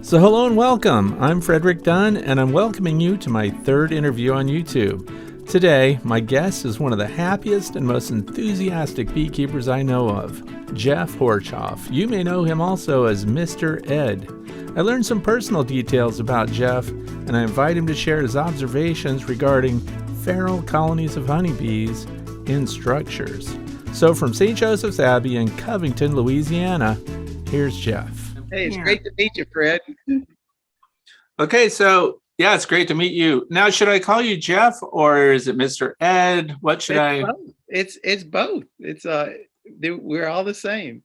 So hello and welcome. I'm Frederick Dunn, and I'm welcoming you to my third interview on YouTube. Today, my guest is one of the happiest and most enthusiastic beekeepers I know of, Jeff Horchoff. You may know him also as Mr. Ed. I learned some personal details about Jeff, and I invite him to share his observations regarding feral colonies of honeybees in structures. So from St. Joseph's Abbey in Covington, Louisiana, here's Jeff. Hey, it's great to meet you, Fred. Okay, so yeah, it's great to meet you. Now, should I call you Jeff or is it Mr. Ed? What should I? It's both. We're all the same.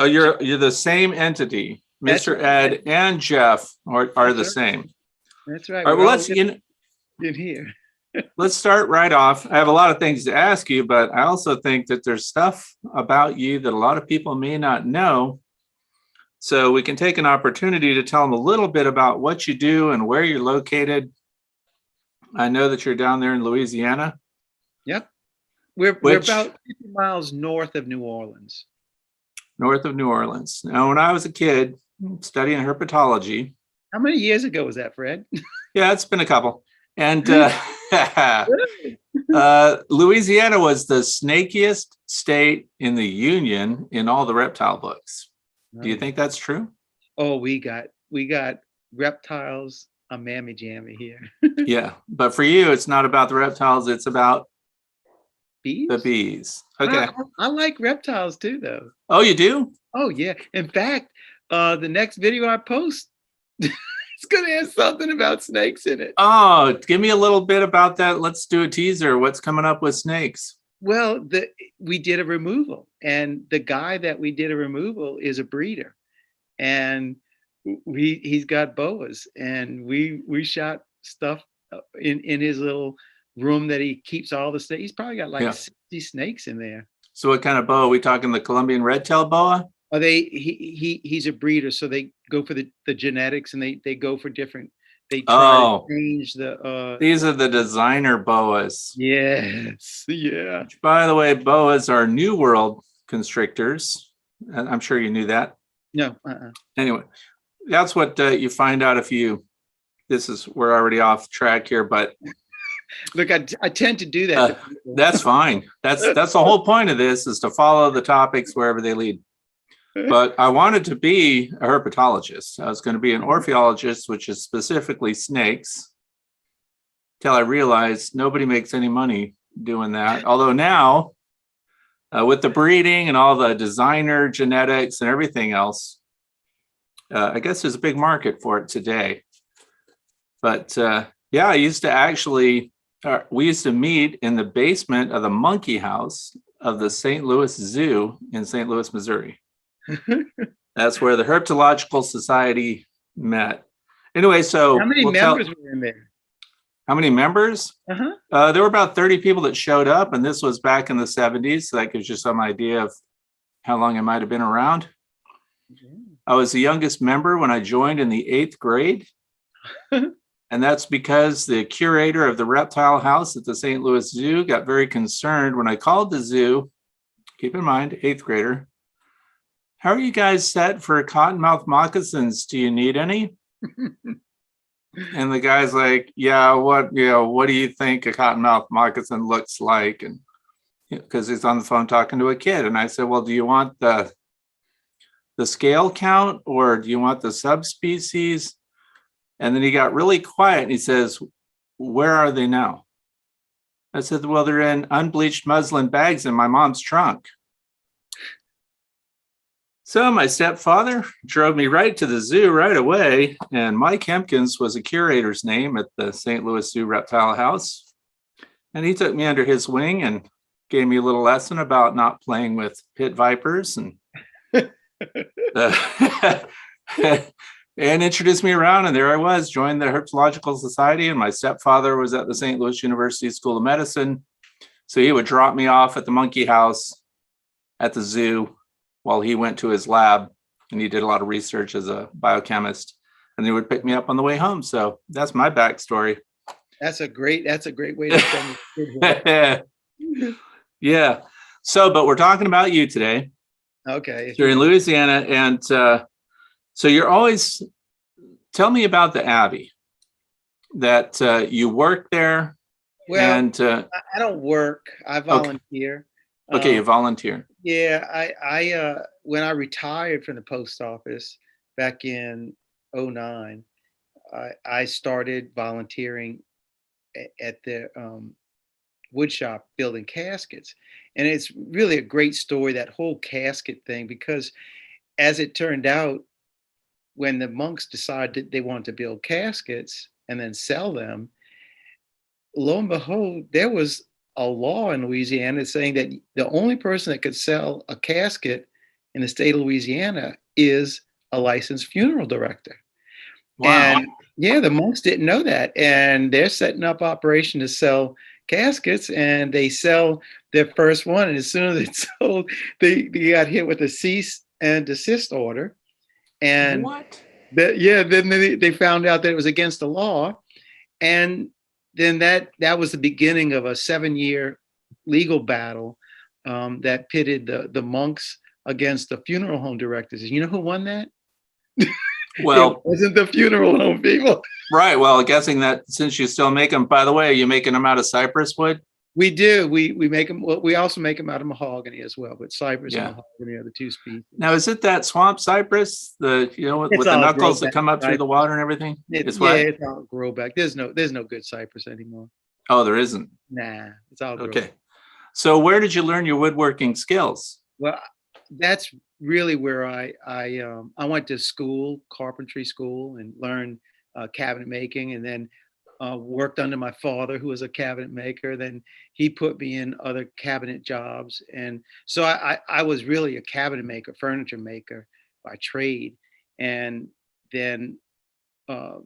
Oh, you're the same entity. Mr. Ed and Jeff are the same. That's right. All right, well, let's in here. Let's start right off. I have a lot of things to ask you, but I also think that there's stuff about you that a lot of people may not know. So we can take an opportunity to tell them a little bit about what you do and where you're located. I know that you're down there in Louisiana. Yep. We're about 50 miles north of New Orleans. North of New Orleans. Now, when I was a kid studying herpetology. How many years ago was that, Fred? Yeah, it's been a couple. And Louisiana was the snakiest state in the Union in all the reptile books. Do you think that's true? Oh, we got reptiles, a mammy jammy here. Yeah, but for you, it's not about the reptiles. It's about bees. The bees. Okay. I like reptiles too, though. Oh, you do? Oh, yeah. In fact, the next video I post, it's going to have something about snakes in it. Oh, give me a little bit about that. Let's do a teaser. What's coming up with snakes? Well, we did a removal, and the guy that we did a removal is a breeder, and he's got boas, and we shot stuff in his little room that he keeps all the snakes. He's probably got like 60 snakes in there. So what kind of boa? Are we talking the Colombian red-tailed boa? Oh, he's a breeder, so they go for the genetics, and they go for different. They try to change the. These are the designer boas. Yes, yeah. Which, by the way, boas are New World constrictors. I'm sure you knew that. No. Anyway, that's what you find out if you. We're already off track here, but. Look, I tend to do that. That's fine. That's the whole point of this is to follow the topics wherever they lead. But I wanted to be a herpetologist. I was going to be an orpheologist, which is specifically snakes, till I realized nobody makes any money doing that. Although now, with the breeding and all the designer genetics and everything else, I guess there's a big market for it today. But yeah, we used to meet in the basement of the monkey house of the St. Louis Zoo in St. Louis, Missouri. That's where the Herpetological Society met. Anyway, so how many members were in there? How many members? There were about 30 people that showed up, and this was back in the 70s. So that gives you some idea of how long I might have been around. I was the youngest member when I joined in the 8th grade. And that's because the curator of the reptile house at the St. Louis Zoo got very concerned when I called the zoo. Keep in mind, 8th grader. How are you guys set for cottonmouth moccasins? Do you need any? And the guy's like, yeah, what do you think a cottonmouth moccasin looks like? And because he's on the phone talking to a kid. And I said, well, do you want the scale count or do you want the subspecies? And then he got really quiet and he says, where are they now? I said, well, they're in unbleached muslin bags in my mom's trunk. So my stepfather drove me right to the zoo right away, and Mike Hempkins was a curator's name at the St. Louis Zoo Reptile House. And he took me under his wing and gave me a little lesson about not playing with pit vipers and and introduced me around. And there I was, joined the Herpetological Society, and my stepfather was at the St. Louis University School of Medicine. So he would drop me off at the monkey house at the zoo while he went to his lab, and he did a lot of research as a biochemist, and they would pick me up on the way home. So that's my backstory. That's a great way to spend it. Yeah. So, but we're talking about you today. Okay. You're in Louisiana, and So you're always, tell me about the Abbey, that you work there Well, and, I don't work. I okay, volunteer. okay, Um, you volunteer. yeah, when I retired from the post office back in '09, I started volunteering at the wood shop building caskets. And it's really a great story, that whole casket thing, because as it turned out, when the monks decided they wanted to build caskets and then sell them, lo and behold, there was a law in Louisiana saying that the only person that could sell a casket in the state of Louisiana is a licensed funeral director. Wow. And yeah, the monks didn't know that. And they're setting up operation to sell caskets, and they sell their first one. And as soon as it's sold, they got hit with a cease and desist order. And What? yeah, then they found out that it was against the law. And then that was the beginning of a 7-year legal battle that pitted the monks against the funeral home directors. And you know who won that? It Well, wasn't the funeral home people. right. Well, guessing that since you still make them, by the way, are you making them out of cypress wood? We do. We make them. Well, we also make them out of mahogany as well. But cypress and Yeah. mahogany are the two species. Now, is it that swamp cypress, the, you know, It's with the all knuckles that growback come up through the cypress. water and everything? It's Yeah, what? it's all grow back. There's no good cypress anymore. Oh, there isn't. Nah, it's all grow. Okay. So where did you learn your woodworking skills? Well, that's really where I went to school, carpentry school, and learned cabinet making, and then worked under my father, who was a cabinet maker. Then he put me in other cabinet jobs, and so I was really a cabinet maker, furniture maker by trade, and then uh,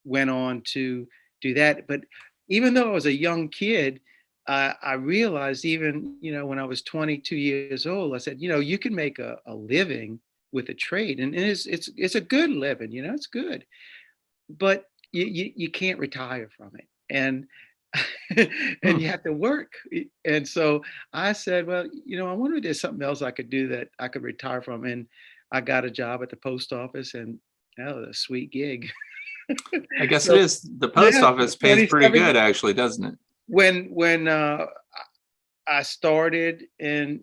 went on to do that. But even though I was a young kid, I realized, even when I was 22 years old, I said, you can make a living with a trade, and it's a good living, it's good, but you can't retire from it, and and Hmm. you have to work. And so I said, well, I wonder if there's something else I could do that I could retire from, and I got a job at the post office, and that was a sweet gig. I guess it So is. The post yeah, office pays pretty 27 good, actually, doesn't it? when I started in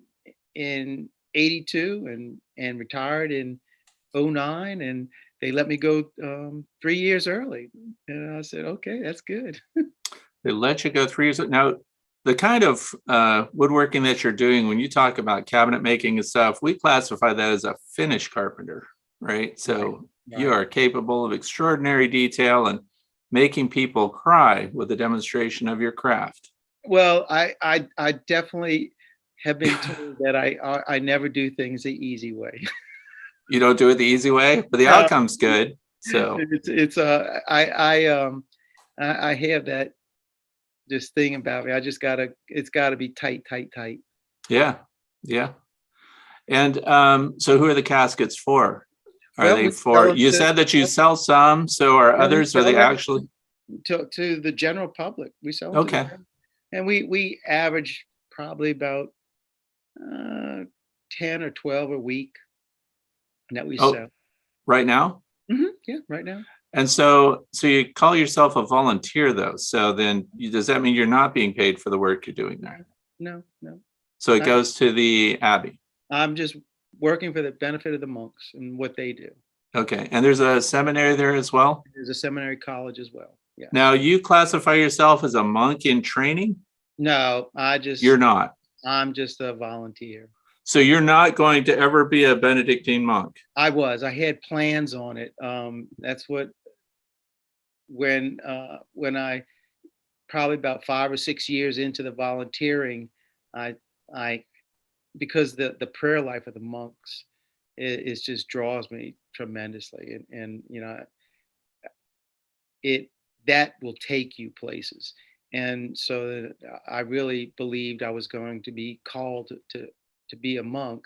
'82 and retired in '09, and they let me go 3 years early. And I said, okay, that's good. They let you go 3 years. Now, the kind of woodworking that you're doing, when you talk about cabinet making and stuff, we classify that as a finish carpenter, right? So you Right. are capable of extraordinary detail and making people cry with a demonstration of your craft. Well, I definitely have been told that I never do things the easy way. You don't do it the easy way, but the No, outcome's good. So it's I have that this thing about me. It's gotta be tight, tight, tight. yeah, yeah. And so who are the caskets for? Are Well, they we sell for, them you said that you sell some, so are we others, are sell they them actually? to the general public. We sell them to the Okay, general, and we average probably about uh, 10 or 12 a week that we oh, sell. right now? Yeah, right now. And so you call yourself a volunteer though. So then does that mean you're not being paid for the work you're doing there? No, no. So it Not, goes to the Abbey. I'm just working for the benefit of the monks and what they do. Okay. And there's a seminary there as well. There's a seminary college as well. Now Yes. you classify yourself as a monk in training? No, You're not. I'm just a volunteer. So you're not going to ever be a Benedictine monk. I had plans on it. That's what when I probably about 5 or 6 years into the volunteering, I I because the prayer life of the monks is just draws me tremendously, and it that will take you places. And so I really believed I was going to be called to be a monk.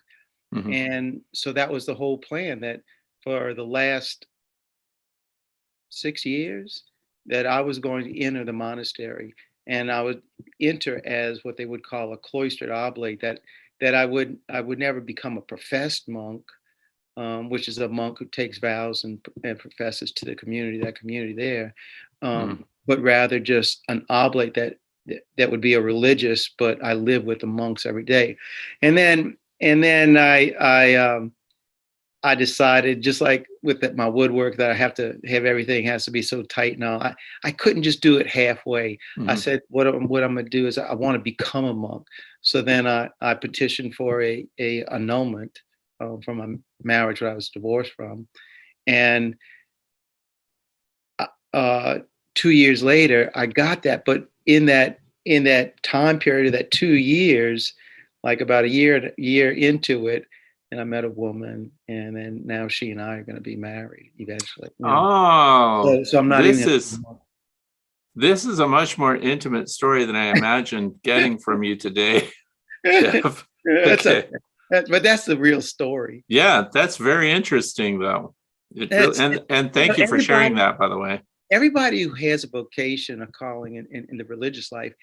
Mhm. And so that was the whole plan, that for the last 6 years that I was going to enter the monastery, and I would enter as what they would call a cloistered oblate, that I would never become a professed monk, which is a monk who takes vows and professes to the community, that community there, but rather just an oblate that would be a religious, but I live with the monks every day. And then I decided, just like with my woodwork, that I have to have everything has to be so tight now. I couldn't just do it halfway. I said, what I'm going to do is I want to become a monk. So then I petitioned for a annulment from a marriage that I was divorced from. And 2 years later, I got that. But in that time period of that 2 years, like about a year into it, and I met a woman, and then now she and I are going to be married eventually. Oh, so I'm not this is a much more intimate story than I imagined getting from you today, Jeff. Okay. But that's the real story. Yeah, that's very interesting, though. And thank you for sharing that, by the way. Everybody who has a vocation, a calling in the religious life,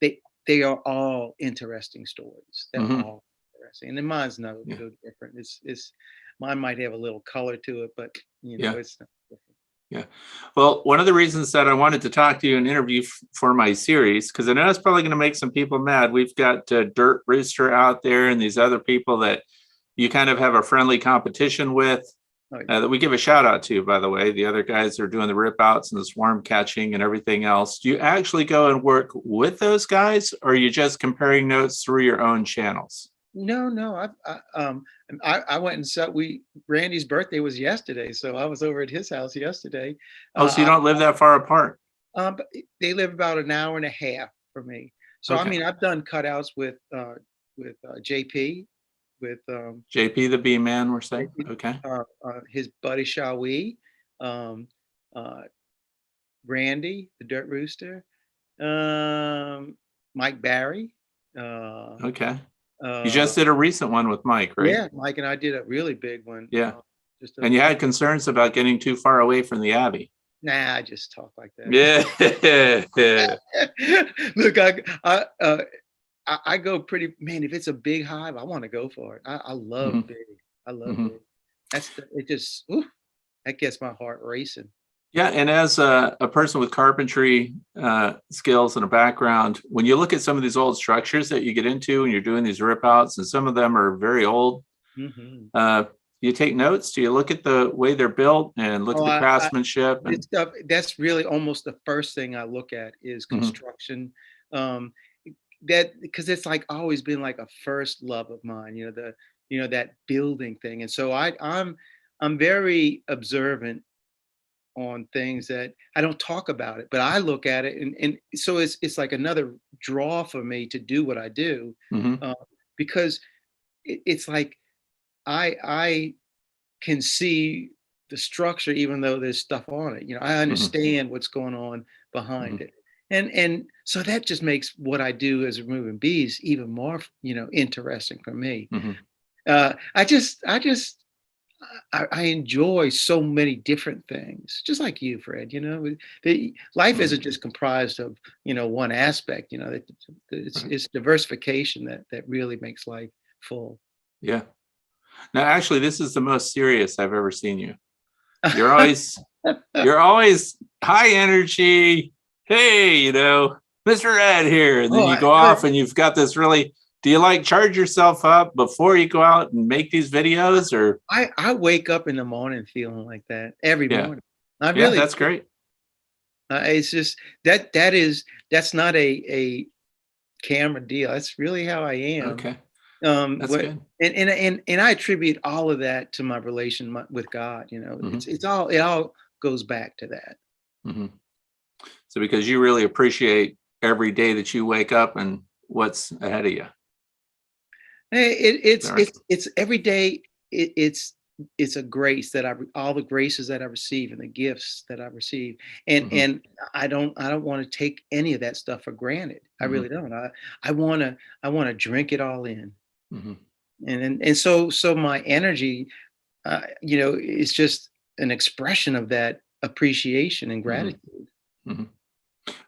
they are all interesting stories. They're all interesting, and then mine's no different. It's mine might have a little color to it, but it's not different. Yeah. Well, one of the reasons that I wanted to talk to you and interview for my series, because I know it's probably going to make some people mad. We've got Dirt Rooster out there and these other people that you kind of have a friendly competition with. That we give a shout out to, by the way. The other guys are doing the rip outs and the swarm catching and everything else. Do you actually go and work with those guys, or are you just comparing notes through your own channels? No. I went and saw. Randy's birthday was yesterday, so I was over at his house yesterday. Oh, so you don't live that far apart? But they live about an hour and a half from me. So I mean, I've done cutouts with JP. With JP the Bee Man, we're saying. Okay. His buddy Shawi, Randy the Dirt Rooster, Mike Barry. Okay. You just did a recent one with Mike, right? Yeah, Mike and I did a really big one. Yeah. And you had concerns about getting too far away from the Abbey. Nah, I just talk like that. Yeah. Look, I go pretty, man, if it's a big hive, I want to go for it. I love big. I love big. That gets my heart racing. Yeah. And as a person with carpentry skills and a background, when you look at some of these old structures that you get into and you're doing these rip outs, and some of them are very old, you take notes? Do you look at the way they're built and look at the craftsmanship? That's really almost the first thing I look at is construction. That because it's like always been like a first love of mine, that building thing. And so I'm very observant on things that I don't talk about it, but I look at it, and so it's like another draw for me to do what I do, because it's like I can see the structure even though there's stuff on it. I understand what's going on behind it. And so that just makes what I do as removing bees even more, interesting for me. I enjoy so many different things, just like you, Fred. Life isn't just comprised of one aspect. It's diversification that really makes life full. Yeah. Now, actually, this is the most serious I've ever seen you. You're always high energy. Hey, Mr. Ed here. And then you go off and you've got this really, do you charge yourself up before you go out and make these videos? Or I wake up in the morning feeling like that every morning. That's great. It's just that's not a camera deal. That's really how I am. Okay. That's good. And I attribute all of that to my relation with God. It all goes back to that. So because you really appreciate every day that you wake up and what's ahead of you. It's every day. It's a grace that all the graces that I receive and the gifts that I receive, and I don't want to take any of that stuff for granted. I really don't. I want to drink it all in, and so my energy, is just an expression of that appreciation and gratitude.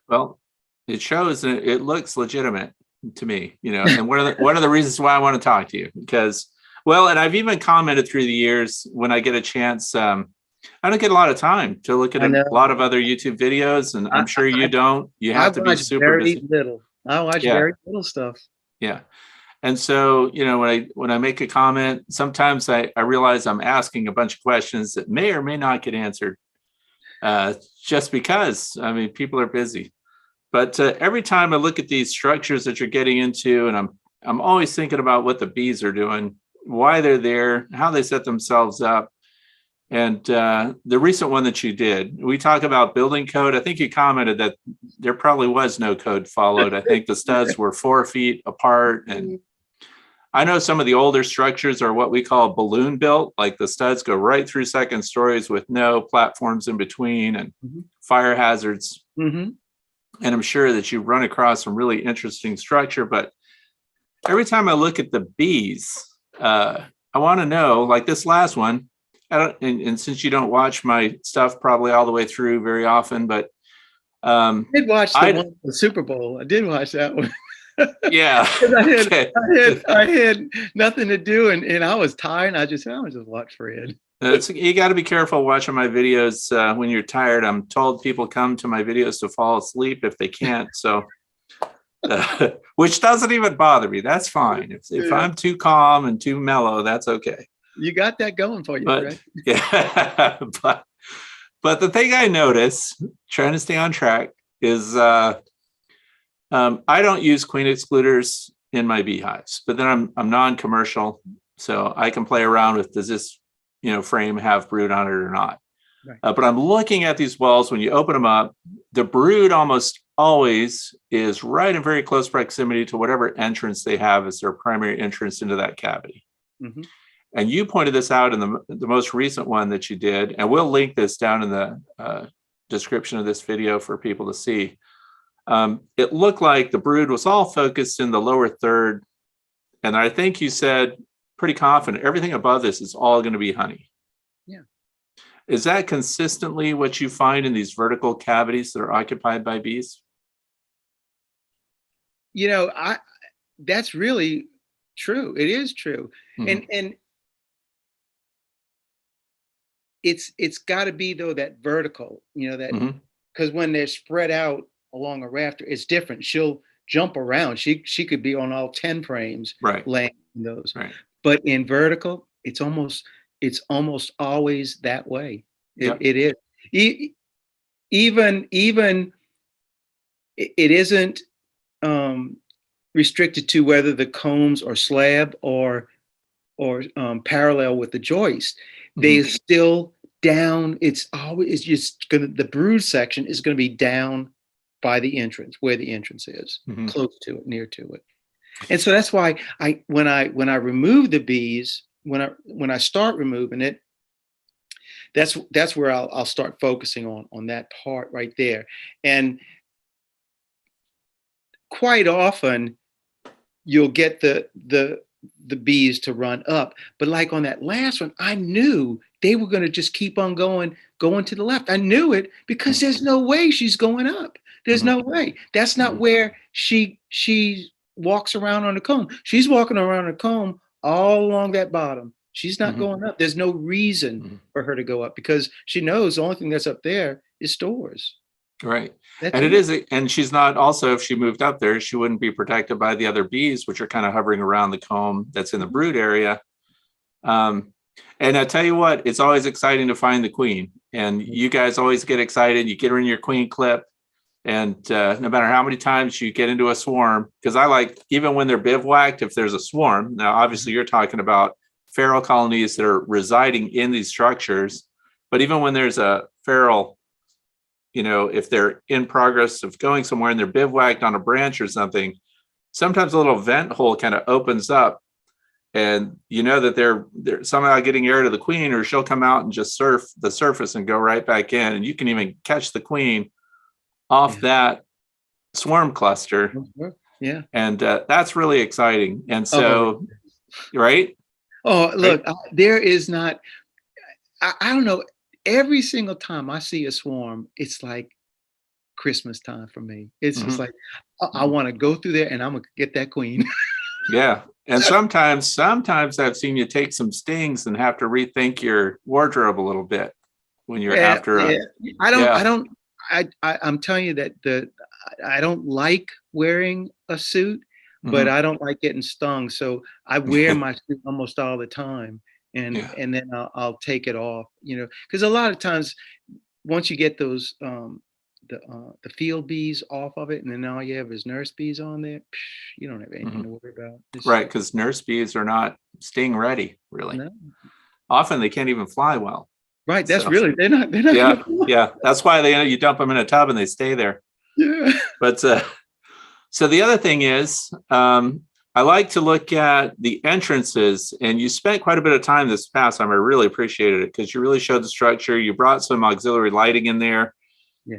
Well, it shows that it looks legitimate to me, and one of the reasons why I want to talk to you, because Well, and I've even commented through the years when I get a chance. I don't get a lot of time to look at I a know. lot of other YouTube videos, and I'm sure you don't. You I have to be watch super very busy. little. I watch Yeah, very little stuff. yeah. And so, when I make a comment, sometimes I realize I'm asking a bunch of questions that may or may not get answered, just because, I mean, people are busy. But every time I look at these structures that you're getting into, and I'm always thinking about what the bees are doing, why they're there, how they set themselves up. And the recent one that you did, we talk about building code. I think you commented that there probably was no code followed. I think the studs were 4 feet apart. And I know some of the older structures are what we call balloon built, like the studs go right through second stories with no platforms in between and fire hazards. Mm-hmm. And I'm sure that you run across some really interesting structure. But every time I look at the bees, I want to know, like this last one, and since you don't watch my stuff probably all the way through very often, but I did watch the Super Bowl. I did watch that one. Yeah. I had nothing to do, and I was tired. I just watch Fred. You got to be careful watching my videos when you're tired. I'm told people come to my videos to fall asleep if they can't. So, which doesn't even bother me. That's fine. If I'm too calm and too mellow, that's okay. You got that going for you, but, Fred. Yeah. But the thing I notice, trying to stay on track, is I don't use queen excluders in my beehives, but then I'm non-commercial, so I can play around with, does this frame have brood on it or not? Right. But I'm looking at these wells. When you open them up, the brood almost always is right in very close proximity to whatever entrance they have as their primary entrance into that cavity. Mm-hmm. And you pointed this out in the most recent one that you did, and we'll link this down in the description of this video for people to see. It looked like the brood was all focused in the lower third, and I think you said pretty confident everything above this is all going to be honey. Yeah. Is that consistently what you find in these vertical cavities that are occupied by bees? That's really true. It is true. Mm-hmm. And it's got to be, though, that vertical, that, because when they're spread out along a rafter, it's different. She'll jump around. She could be on all 10 frames, right, laying those. Right. But in vertical, it's almost always that way. It is. Even it isn't restricted to whether the combs are slab or parallel with the joist. They still down. It's just the brood section is going to be down by the entrance, where the entrance is, close to it, near to it. And so that's why when I remove the bees, when I start removing it, that's where I'll start focusing on that part right there. And quite often you'll get the bees to run up, but like on that last one, I knew they were going to just keep on going to the left. I knew it because there's no way she's going up. There's no way. That's not where she walks around on the comb. She's walking around the comb all along that bottom. She's not going up. There's no reason for her to go up because she knows the only thing that's up there is stores. Right. And it is, and she's not, also, if she moved up there, she wouldn't be protected by the other bees, which are kind of hovering around the comb that's in the brood area. And I tell you what, it's always exciting to find the queen, and you guys always get excited. You get her in your queen clip, and no matter how many times you get into a swarm, because I like, even when they're bivouacked, if there's a swarm, now obviously you're talking about feral colonies that are residing in these structures, but even when there's a feral, if they're in progress of going somewhere and they're bivouacked on a branch or something, sometimes a little vent hole kind of opens up, and that they're somehow getting air to the queen, or she'll come out and just surf the surface and go right back in, and you can even catch the queen off that swarm cluster. Yeah. And that's really exciting. And so, right? Oh, look, there is not, I don't know. Every single time I see a swarm, it's like Christmas time for me. It's just like, I want to go through there and I'm going to get that queen. Yeah. And sometimes I've seen you take some stings and have to rethink your wardrobe a little bit when you're after a, I'm telling you that I don't like wearing a suit, but I don't like getting stung. So I wear my suit almost all the time. And then I'll take it off, because a lot of times once you get those the field bees off of it, and then all you have is nurse bees on there, you don't have anything to worry about. Right, because nurse bees are not sting ready, really. No. Often they can't even fly well. Right, they're not. Yeah. That's why you dump them in a tub and they stay there. Yeah. But so the other thing is, I like to look at the entrances, and you spent quite a bit of time this past time. I really appreciated it because you really showed the structure. You brought some auxiliary lighting in there,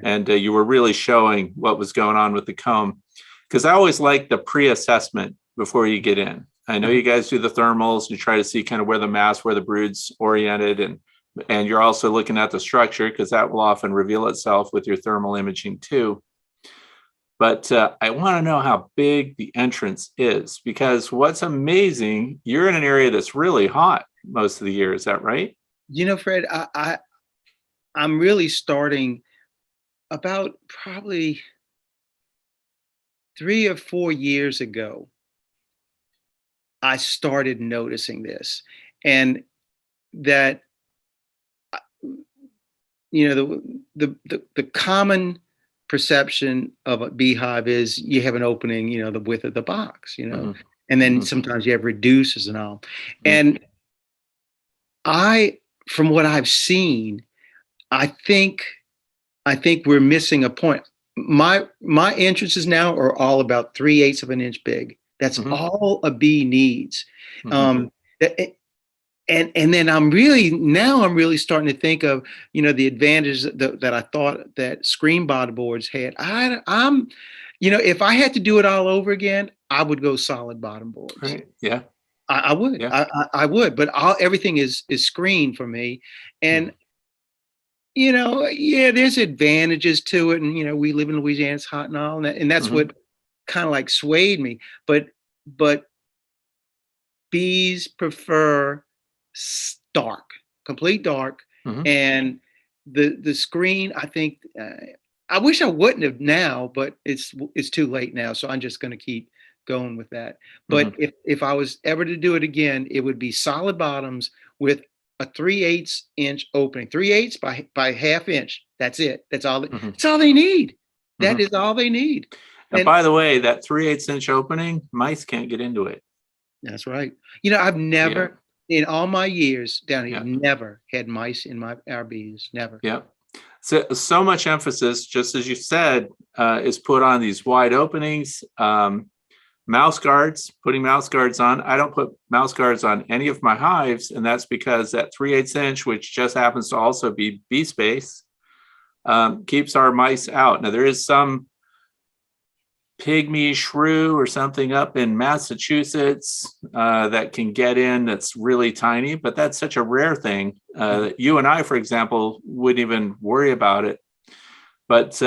and you were really showing what was going on with the comb. Because I always like the pre-assessment before you get in. I know you guys do the thermals. You try to see kind of where the brood's oriented, and you're also looking at the structure because that will often reveal itself with your thermal imaging too. But I want to know how big the entrance is, because what's amazing, you're in an area that's really hot most of the year. Is that right? Fred, I'm really starting about probably 3 or 4 years ago. I started noticing this, and that the common perception of a beehive is you have an opening, the width of the box, and then sometimes you have reducers and all. And from what I've seen, I think we're missing a point. My entrances now are all about 3/8 of an inch big. That's all a bee needs. And then I'm really starting to think of, the advantages that I thought that screen bottom boards had. I'm, if I had to do it all over again, I would go solid bottom boards. Right. Yeah. I would. Yeah. I would. But everything is screened for me, and there's advantages to it, and we live in Louisiana, it's hot and all, and that's what kind of like swayed me. But bees prefer dark, complete dark, and the screen. I think I wish I wouldn't have now, but it's too late now, so I'm just going to keep going with that. But if I was ever to do it again, it would be solid bottoms with a 3/8 inch opening, 3/8 by ½ inch. That's it. That's all. That's all they need. That is all they need. And by the way, that 3/8 inch opening, mice can't get into it. That's right. I've never. In all my years down here, never had mice in our bees. Never. Yeah. So much emphasis, just as you said, is put on these wide openings. Mouse guards, putting mouse guards on. I don't put mouse guards on any of my hives, and that's because that 3/8 inch, which just happens to also be bee space, keeps our mice out. Now, there is some pygmy shrew or something up in Massachusetts that can get in, that's really tiny, but that's such a rare thing that you and I, for example, wouldn't even worry about it. But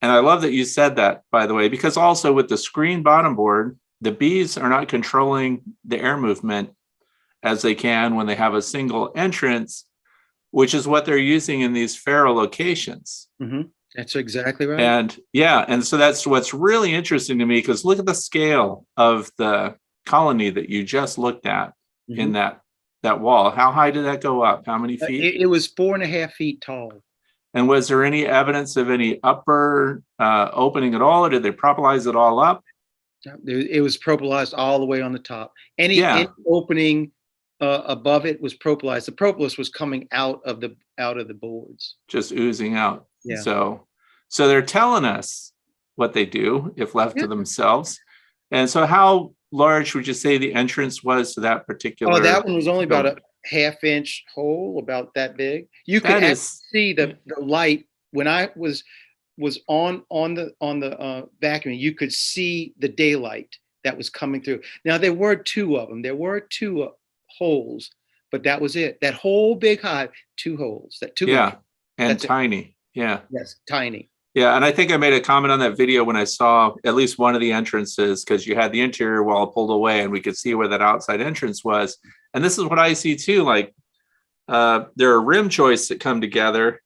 and I love that you said that, by the way, because also with the screen bottom board, the bees are not controlling the air movement as they can when they have a single entrance, which is what they're using in these feral locations. That's exactly right. And so that's what's really interesting to me, because look at the scale of the colony that you just looked at in that wall. How high did that go up? How many feet? It was 4.5 feet tall. And was there any evidence of any upper opening at all, or did they propolis it all up? It was propolized all the way on the top. Any opening above it was propolized. The propolis was coming out of the boards, just oozing out. Yeah. So they're telling us what they do if left to themselves. And so how large would you say the entrance was to that particular? Oh, that one was only about a ½ inch hole, about that big. You could see the light when I was on the vacuum. You could see the daylight that was coming through. Now there were 2 of them. There were 2 holes, but that was it. That whole big hive, 2 holes. That 2. Yeah, and tiny. Yeah. Yes, tiny. Yeah, and I think I made a comment on that video when I saw at least one of the entrances, because you had the interior wall pulled away and we could see where that outside entrance was. And this is what I see too, like there are rim joists that come together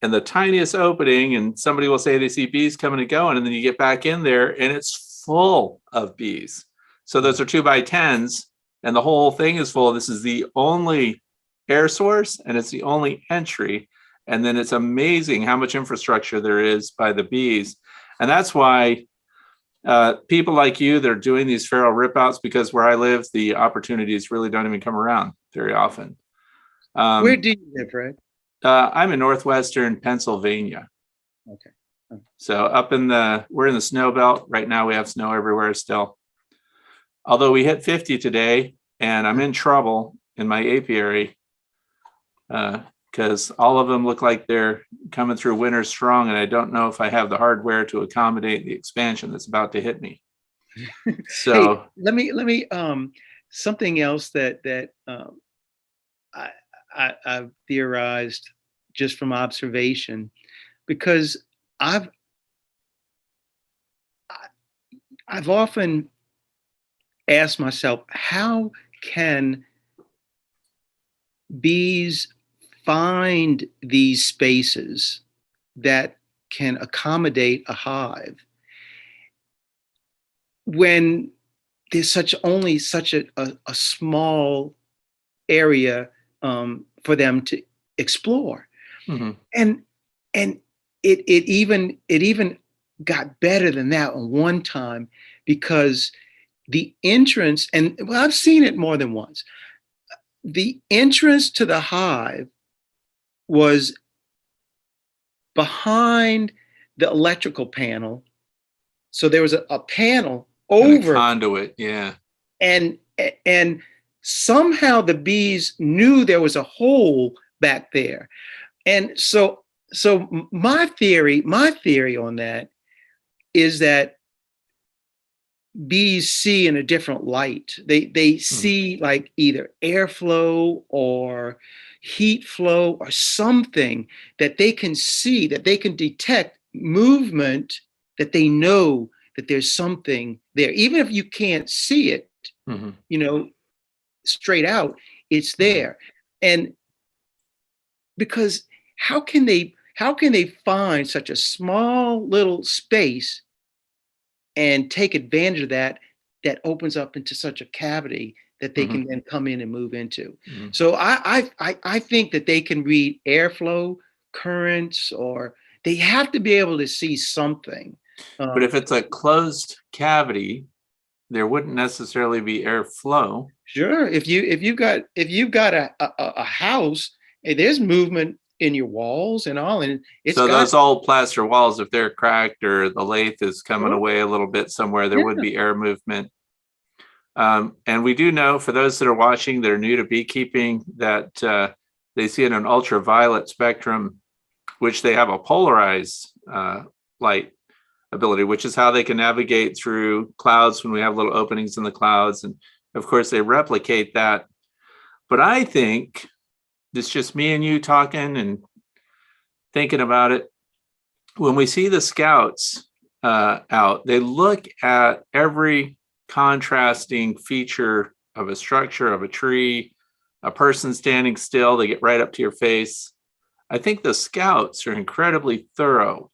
and the tiniest opening, and somebody will say they see bees coming and going, and then you get back in there and it's full of bees. So those are 2x10s and the whole thing is full. This is the only air source and it's the only entry. And then it's amazing how much infrastructure there is by the bees. And that's why people like you, they're doing these feral ripouts, because where I live, the opportunities really don't even come around very often. Where do you live, Fred? I'm in northwestern Pennsylvania. Okay. So we're in the snow belt. Right now we have snow everywhere still. Although we hit 50 today and I'm in trouble in my apiary. Because all of them look like they're coming through winter strong, and I don't know if I have the hardware to accommodate the expansion that's about to hit me. So hey, let me something else that I've theorized just from observation, because I've often asked myself, how can bees find these spaces that can accommodate a hive when there's only such a small area for them to explore? mm-hmm. And it even got better than that on one time, because the entrance, and well, I've seen it more than once, the entrance to the hive was behind the electrical panel. So there was a panel over a conduit, yeah. And somehow the bees knew there was a hole back there. And so my theory on that is that bees see in a different light. They see like either airflow or heat flow or something that they can see, that they can detect movement, that they know that there's something there. Even if you can't see it, straight out, it's there. And because how can they find such a small little space and take advantage of that opens up into such a cavity that they can then come in and move into? So I think that they can read airflow, currents, or they have to be able to see something. But if it's a closed cavity, there wouldn't necessarily be airflow. Sure. If you've got a house, there's movement in your walls and all, and those old plaster walls, if they're cracked or the lathe is coming away a little bit somewhere, there would be air movement. And we do know, for those that are watching that are new to beekeeping, that they see in an ultraviolet spectrum, which they have a polarized light ability, which is how they can navigate through clouds when we have little openings in the clouds. And of course, they replicate that. But I think it's just me and you talking and thinking about it. When we see the scouts out, they look at every contrasting feature of a structure, of a tree, a person standing still, they get right up to your face. I think the scouts are incredibly thorough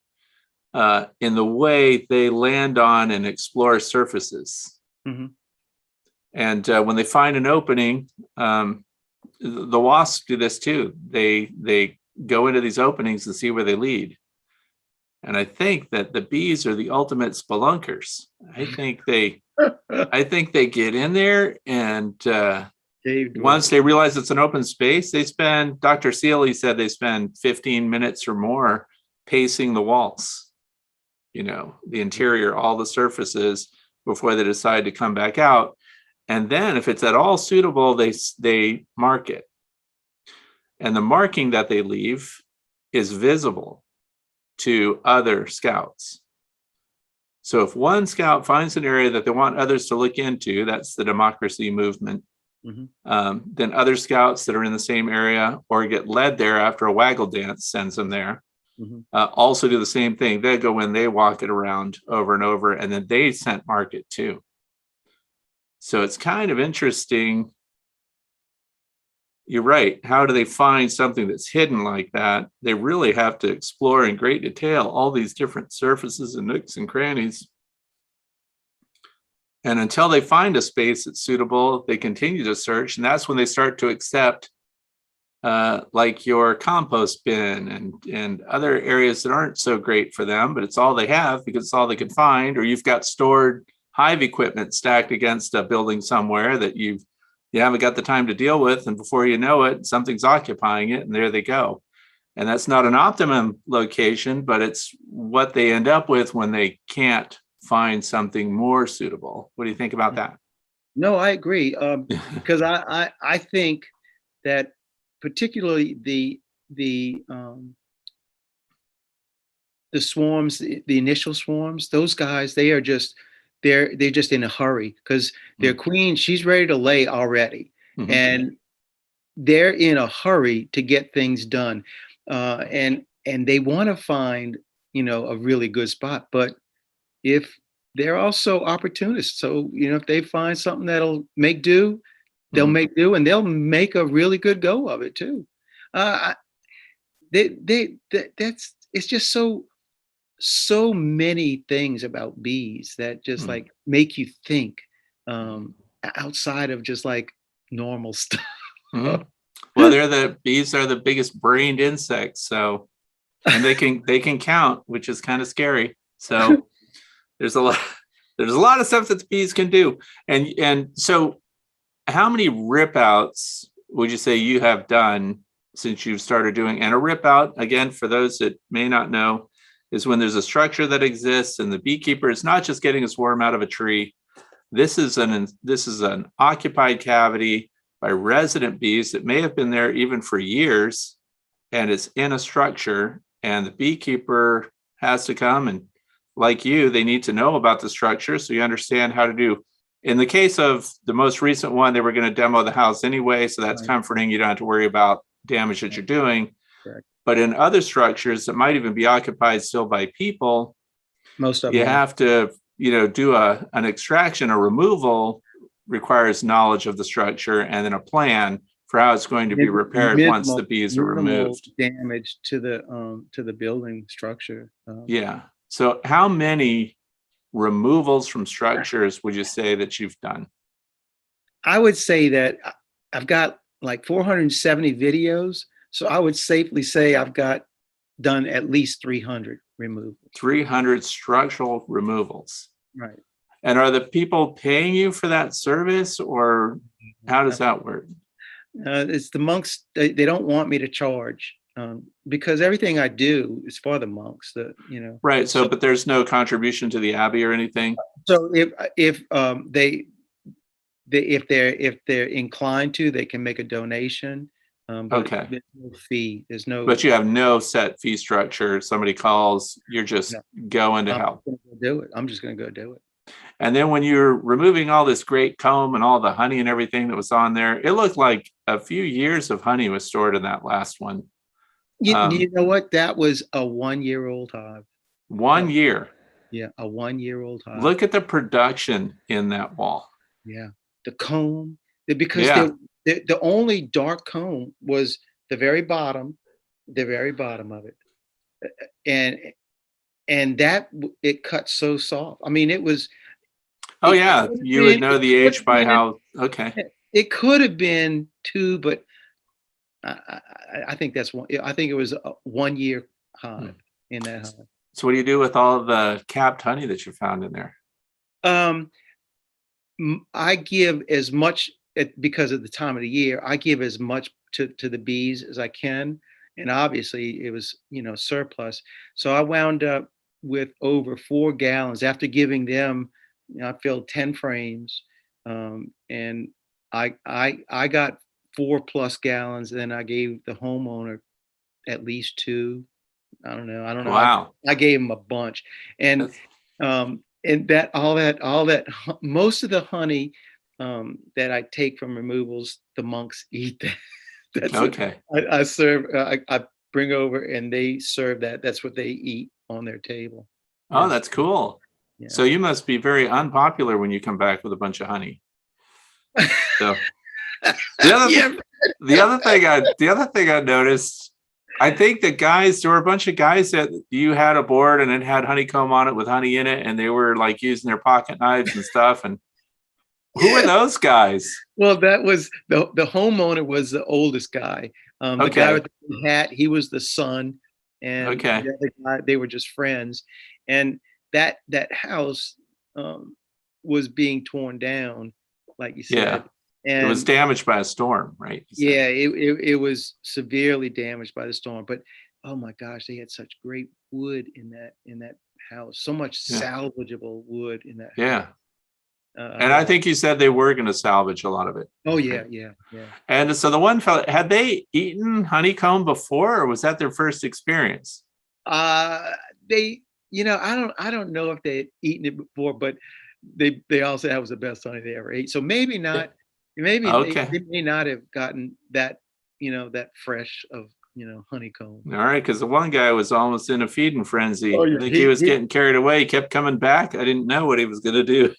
in the way they land on and explore surfaces. And when they find an opening, the wasps do this too. They go into these openings and see where they lead. And I think that the bees are the ultimate spelunkers. I think they get in there, and once they realize it's an open space, Dr. Seeley said they spend 15 minutes or more pacing the walls, the interior, all the surfaces, before they decide to come back out. And then if it's at all suitable, they mark it. And the marking that they leave is visible to other scouts. So if one scout finds an area that they want others to look into, that's the democracy movement, then other scouts that are in the same area or get led there after a waggle dance sends them there. also do the same thing. They go in, they walk it around over and over, and then they scent mark it too. So it's kind of interesting. You're right. How do they find something that's hidden like that? They really have to explore in great detail all these different surfaces and nooks and crannies. And until they find a space that's suitable, they continue to search. And that's when they start to accept like your compost bin and other areas that aren't so great for them, but it's all they have because it's all they can find. Or you've got stored hive equipment stacked against a building somewhere that you haven't got the time to deal with. And before you know it, something's occupying it and there they go. And that's not an optimum location, but it's what they end up with when they can't find something more suitable. What do you think about that? No, I agree. Because I think that particularly the swarms, the initial swarms, those guys, they're just in a hurry because their queen, she's ready to lay already. And they're in a hurry to get things done. And they want to find, a really good spot. But if they're also opportunists, so, if they find something that'll make do, they'll make do, and they'll make a really good go of it too. It's just so many things about bees that just like make you think outside of just like normal stuff. Well, bees are the biggest brained insects, so, and they can count, which is kind of scary. So there's a lot of stuff that the bees can do. And so how many rip outs would you say you have done since you've started doing? And a rip out, again, for those that may not know, is when there's a structure that exists and the beekeeper is not just getting a swarm out of a tree. This is an occupied cavity by resident bees that may have been there even for years, and it's in a structure, and the beekeeper has to come, and like you, they need to know about the structure so you understand how to do. In the case of the most recent one, they were going to demo the house anyway, so that's comforting. You don't have to worry about damage that you're doing. Correct. But in other structures that might even be occupied still by people, most of you them have to, do an extraction or removal requires knowledge of the structure and then a plan for how it's going to be repaired once the bees are removed. Damage to the building structure. Yeah. So how many removals from structures would you say that you've done? I would say that I've got like 470 videos. So I would safely say I've done at least 300 removals. 300 structural removals. Right. And are the people paying you for that service, or how does that work? It's the monks. They don't want me to charge because everything I do is for the monks. Right. So, but there's no contribution to the abbey or anything. So if they're inclined to, they can make a donation. Okay. There's no fee. There's no. But you have no set fee structure. Somebody calls, you're just going to help. I'm just going to go do it. And then when you're removing all this great comb and all the honey and everything that was on there, it looked like a few years of honey was stored in that last one. You know what? That was a 1-year-old hive. 1 year. Yeah, a 1-year-old hive. Look at the production in that wall. Yeah, the comb. Because the only dark comb was the very bottom of it, and that it cut so soft. I mean, it was. Oh yeah, you would know the age by how. Okay. It could have been 2, but I think that's one. I think it was a 1-year hive in that hive. So what do you do with all of the capped honey that you found in there? I give as much, because of the time of the year, I give as much to the bees as I can. And obviously it was, surplus. So I wound up with over 4 gallons after giving them, I filled 10 frames. And I got 4+ gallons. Then I gave the homeowner at least 2. I don't know. Wow. I gave him a bunch. And that most of the honey that I take from removals, the monks eat that. That's okay. I serve. I bring over and they serve that. That's what they eat on their table. Oh, that's cool. Yeah. So you must be very unpopular when you come back with a bunch of honey. So the other thing I noticed, I think there were a bunch of guys that you had a board and it had honeycomb on it with honey in it, and they were like using their pocket knives and stuff. And who were those guys? Well, that was the homeowner was the oldest guy. The guy with the hat, he was the son, and the other guy, they were just friends. And that house was being torn down, like you said. Yeah. And it was damaged by a storm, right? Yeah, it was severely damaged by the storm. But oh my gosh, they had such great wood in that house. So much salvageable wood in that house. Yeah. And I think you said they were going to salvage a lot of it. Oh yeah. And so the one fellow, had they eaten honeycomb before, or was that their first experience? They, I don't know if they had eaten it before, but they all said that was the best honey they ever ate. So maybe not. Maybe they may not have gotten that, that fresh of, honeycomb. All right, because the one guy was almost in a feeding frenzy. Oh, yeah. I think he was getting carried away. He kept coming back. I didn't know what he was going to do.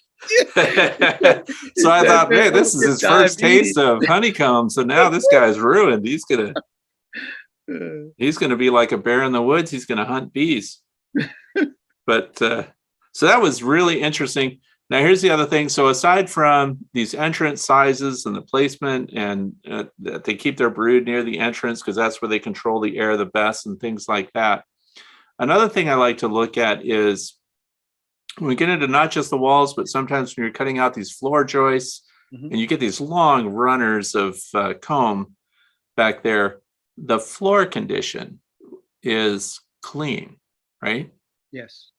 So I thought, man, this is his first taste of honeycomb. So now this guy's ruined. He's gonna be like a bear in the woods. He's gonna hunt bees. But so that was really interesting. Now here's the other thing. So aside from these entrance sizes and the placement, and they keep their brood near the entrance because that's where they control the air the best and things like that. Another thing I like to look at is when we get into not just the walls, but sometimes when you're cutting out these floor joists and you get these long runners of comb back there, the floor condition is clean, right? Yes.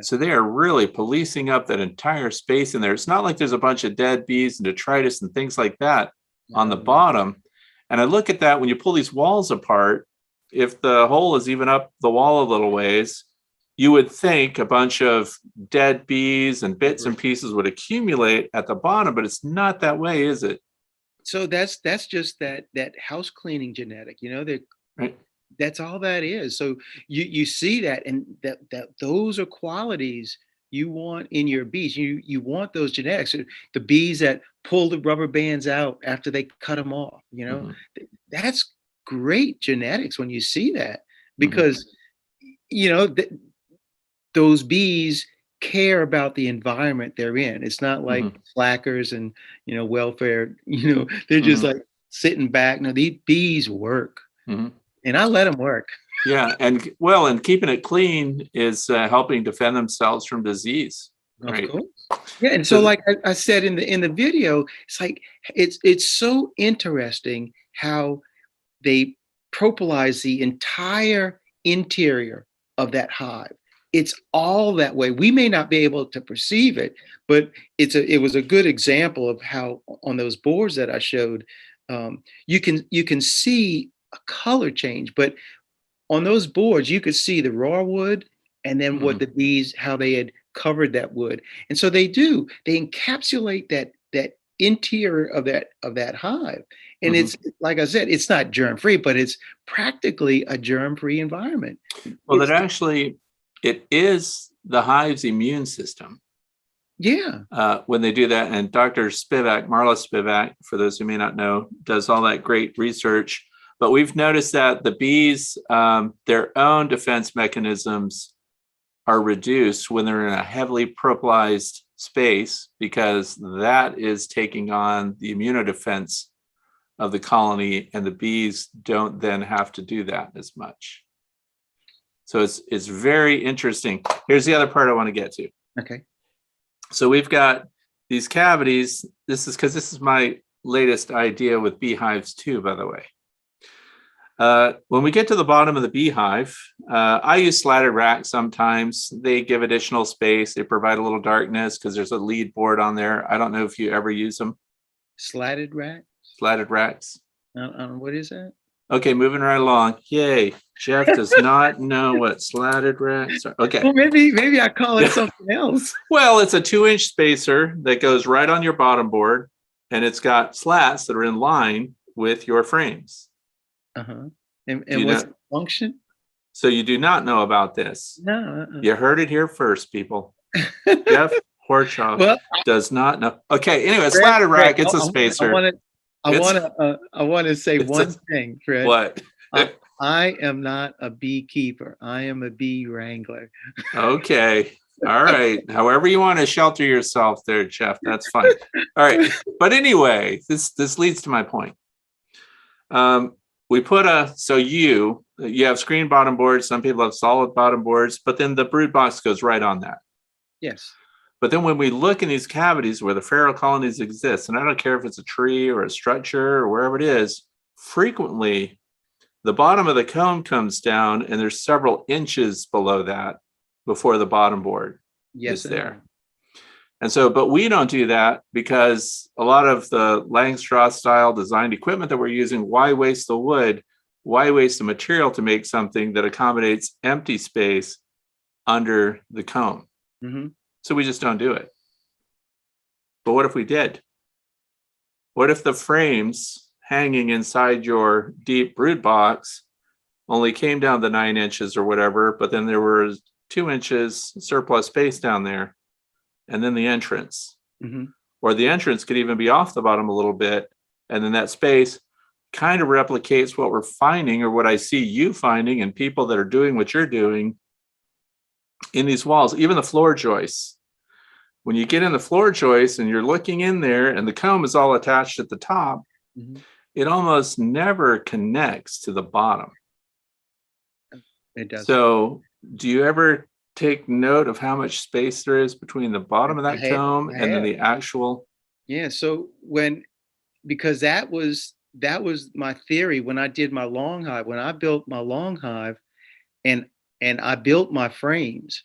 So they are really policing up that entire space in there. It's not like there's a bunch of dead bees and detritus and things like that on the bottom. And I look at that when you pull these walls apart, if the hole is even up the wall a little ways, you would think a bunch of dead bees and bits and pieces would accumulate at the bottom, but it's not that way, is it? So that's just that house cleaning genetic, Right. That's all that is. So you see that, and that those are qualities you want in your bees. You want those genetics. The bees that pull the rubber bands out after they cut them off, that's great genetics when you see that, because those bees care about the environment they're in. It's not like slackers and welfare. They're just like sitting back. No, these bees work. And I let them work. Yeah, and keeping it clean is helping defend themselves from disease. Right. Of course. Yeah, and so like I said in the video, it's like it's so interesting how they propolize the entire interior of that hive. It's all that way. We may not be able to perceive it, but it was a good example of how on those boards that I showed, you can see a color change, but on those boards you could see the raw wood and then what the bees, how they had covered that wood. And so they encapsulate that interior of that hive. And it's, like I said, it's not germ-free, but it's practically a germ-free environment. Well, it is the hive's immune system. Yeah. When they do that, and Dr. Spivak, Marla Spivak, for those who may not know, does all that great research. But we've noticed that the bees, their own defense mechanisms are reduced when they're in a heavily propolized space, because that is taking on the immunodefense of the colony, and the bees don't then have to do that as much. So it's very interesting. Here's the other part I want to get to. Okay. So we've got these cavities. This is my latest idea with beehives too, by the way. When we get to the bottom of the beehive, I use slatted racks sometimes. They give additional space. They provide a little darkness because there's a lead board on there. I don't know if you ever use them. Slatted rack? Slatted racks. What is that? Okay, moving right along. Yay. Jeff does not know what slatted racks are. Okay. Well, maybe I call it something else. Well, it's a 2-inch spacer that goes right on your bottom board, and it's got slats that are in line with your frames. And function? So you do not know about this. No. You heard it here first, people. Jeff Horchoff Well, does not know. Okay, anyway, Fred, ladder Fred, rack, it's a spacer. I want to say It's one thing, Fred. What? I am not a beekeeper. I am a bee wrangler. Okay. All right. However you want to shelter yourself there, Jeff, that's fine. All right. But anyway, this leads to my point. We put you have screen bottom boards. Some people have solid bottom boards, but then the brood box goes right on that. Yes. But then when we look in these cavities where the feral colonies exist, and I don't care if it's a tree or a structure or wherever it is, frequently the bottom of the comb comes down and there's several inches below that before the bottom board is there. And so, but we don't do that because a lot of the Langstroth style designed equipment that we're using, why waste the wood? Why waste the material to make something that accommodates empty space under the comb? Mm-hmm. So we just don't do it. But what if we did? What if the frames hanging inside your deep brood box only came down to 9 inches or whatever, but then there was 2 inches surplus space down there, and then the entrance, or the entrance could even be off the bottom a little bit, and then that space kind of replicates what we're finding, or what I see you finding, and people that are doing what you're doing in these walls, even the floor joists. When you get in the floor joists and you're looking in there and the comb is all attached at the top, it almost never connects to the bottom. It does. So do you ever take note of how much space there is between the bottom of that comb and then the actual? Yeah. So because that was my theory when I did my long hive, when I built my long hive and I built my frames,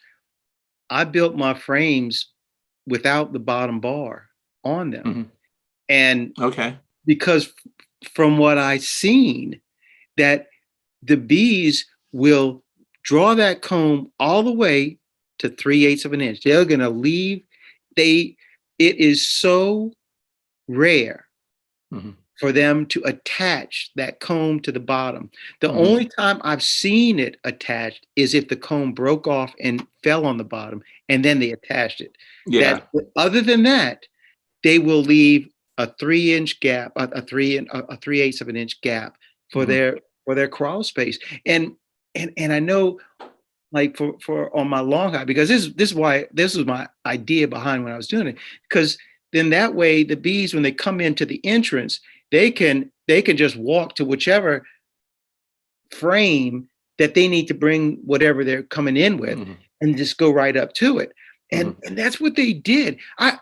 without the bottom bar on them. And because from what I've seen, that the bees will draw that comb all the way to 3/8 of an inch. They're going to leave. It is so rare for them to attach that comb to the bottom. The only time I've seen it attached is if the comb broke off and fell on the bottom, and then they attached it. Yeah. Other than that, they will leave a 3-inch gap, a 3/8 of an inch gap for their crawl space. And I know, like for on my long hive, because this was my idea behind when I was doing it, because then that way the bees, when they come into the entrance, they can just walk to whichever frame that they need to bring whatever they're coming in with, and just go right up to it. And that's what they did. I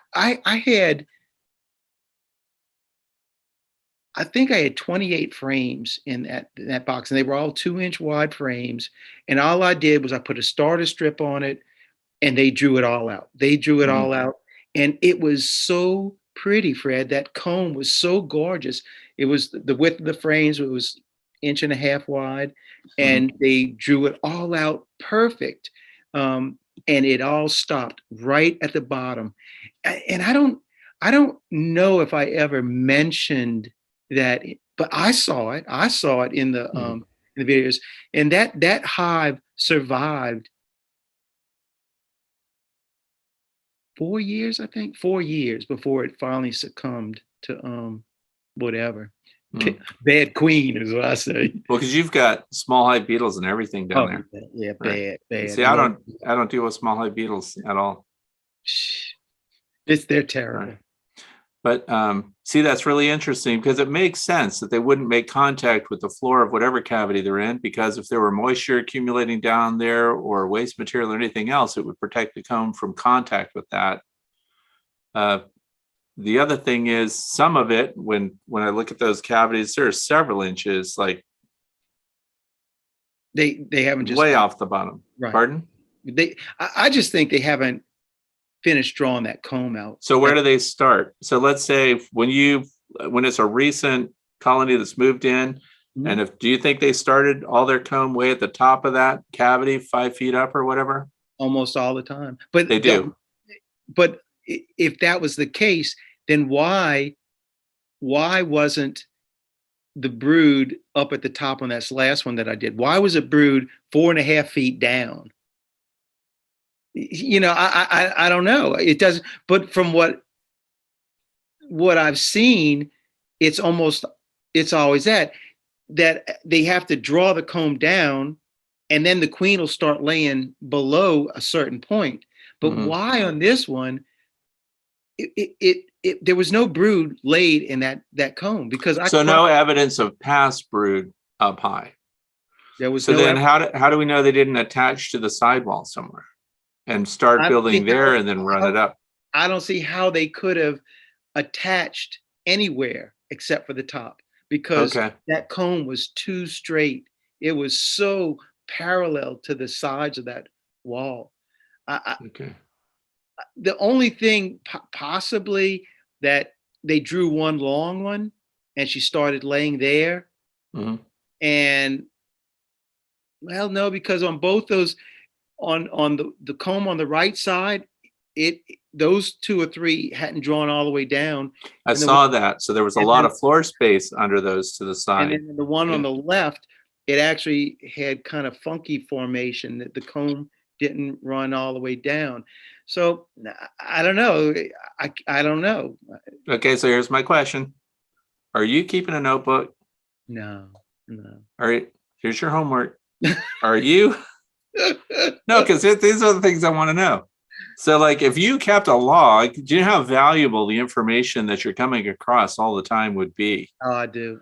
think I had 28 frames in that box, and they were all 2-inch wide frames. And all I did was I put a starter strip on it, and they drew it all out. All out. And it was so pretty, Fred. That comb was so gorgeous. It was the width of the frames, it was 1.5 inches wide, and they drew it all out perfect. And it all stopped right at the bottom. And I don't know if I ever mentioned that, but I saw it. I saw it in the videos, and that hive survived 4 years, I think, 4 years before it finally succumbed to whatever. Bad queen is what I say. Well, because you've got small hive beetles and everything down there. Yeah, right. Bad. See, I don't deal with small hive beetles at all. They're terrible. Right. But see, that's really interesting, because it makes sense that they wouldn't make contact with the floor of whatever cavity they're in, because if there were moisture accumulating down there or waste material or anything else, it would protect the comb from contact with that. The other thing is, some of it, when I look at those cavities, there are several inches, like they haven't just way off the bottom. Right. Pardon? I just think they haven't finished drawing that comb out. So where do they start? So let's say when it's a recent colony that's moved in, and do you think they started all their comb way at the top of that cavity, 5 feet up or whatever? Almost all the time. But they do. But if that was the case, then why wasn't the brood up at the top on that last one that I did? Why was a brood 4.5 feet down? I don't know. It doesn't. But from what I've seen, it's always that they have to draw the comb down, and then the queen will start laying below a certain point. But why on this one? There was no brood laid in that comb because no evidence of past brood up high. There was so then how do we know they didn't attach to the sidewall somewhere and start building there and then run it up? I don't see how they could have attached anywhere except for the top, because that comb was too straight. It was so parallel to the sides of that wall. The only thing possibly that they drew one long one and she started laying there. And well, no, because on both those, on the comb on the right side, those 2 or 3 hadn't drawn all the way down. I saw that. So there was a lot of floor space under those to the side. And then the one on the left, it actually had kind of funky formation that the comb didn't run all the way down. So I don't know. I don't know. Okay, so here's my question. Are you keeping a notebook? No. All right, here's your homework. Are you? No, because these are the things I want to know. So like if you kept a log, do you know how valuable the information that you're coming across all the time would be? Oh, I do.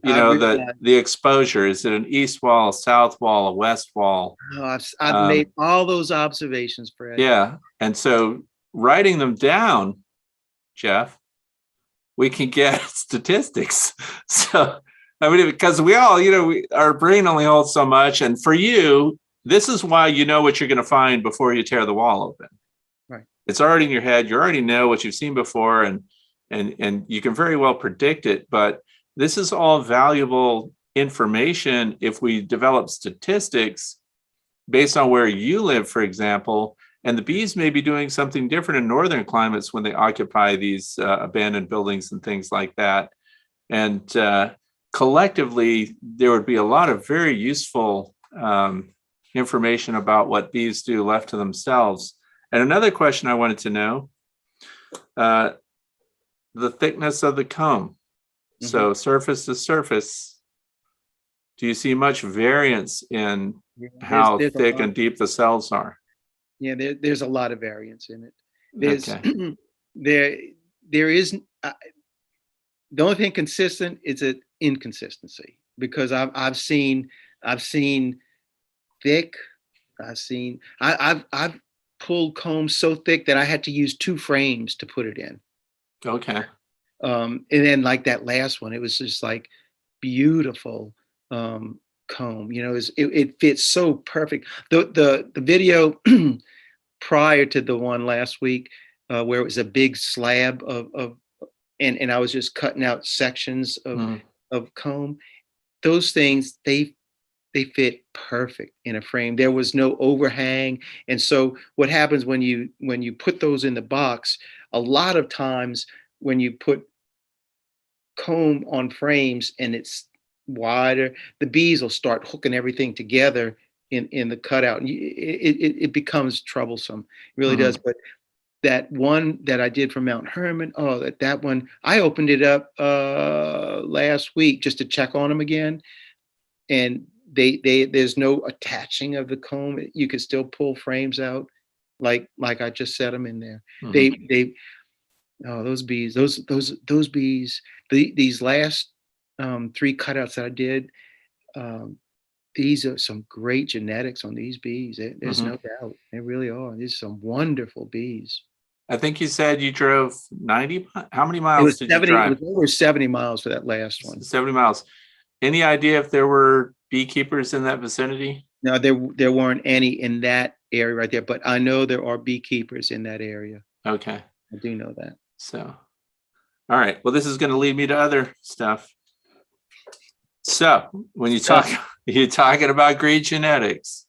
The exposure, is it an east wall, a south wall, a west wall? Oh, I've made all those observations, Fred. Yeah. And so writing them down, Jeff, we can get statistics. So, I mean, because we all, our brain only holds so much. And for you, this is why you know what you're going to find before you tear the wall open. Right. It's already in your head. You already know what you've seen before, and you can very well predict it. But this is all valuable information if we develop statistics based on where you live, for example. And the bees may be doing something different in northern climates when they occupy these abandoned buildings and things like that. And collectively, there would be a lot of very useful information about what bees do left to themselves. And another question I wanted to know, the thickness of the comb. So surface to surface, do you see much variance in how thick and deep the cells are? Yeah, there's a lot of variance in it. There's there is the only thing consistent is an inconsistency, because I've seen thick. I've pulled combs so thick that I had to use 2 frames to put it in. Okay. And then like that last one, it was just like beautiful comb. It fits so perfect. The video prior to the one last week, where it was a big slab and I was just cutting out sections of comb. Those things, they fit perfect in a frame. There was no overhang. And so what happens when you put those in the box, a lot of times when you put comb on frames and it's wider, the bees will start hooking everything together in the cutout. And it becomes troublesome. It really does. But that one that I did from Mount Hermon, that one, I opened it up last week just to check on them again. And there's no attaching of the comb. You can still pull frames out like I just set them in there. Those bees, those bees, these last 3 cutouts that I did, these are some great genetics on these bees. There's no doubt. They really are. These are some wonderful bees. I think you said you drove 90. How many miles did you drive? It was over 70 miles for that last one. 70 miles. Any idea if there were beekeepers in that vicinity? No, there weren't any in that area right there, but I know there are beekeepers in that area. Okay. I do know that. So, all right. Well, this is going to lead me to other stuff. So when you're talking about great genetics.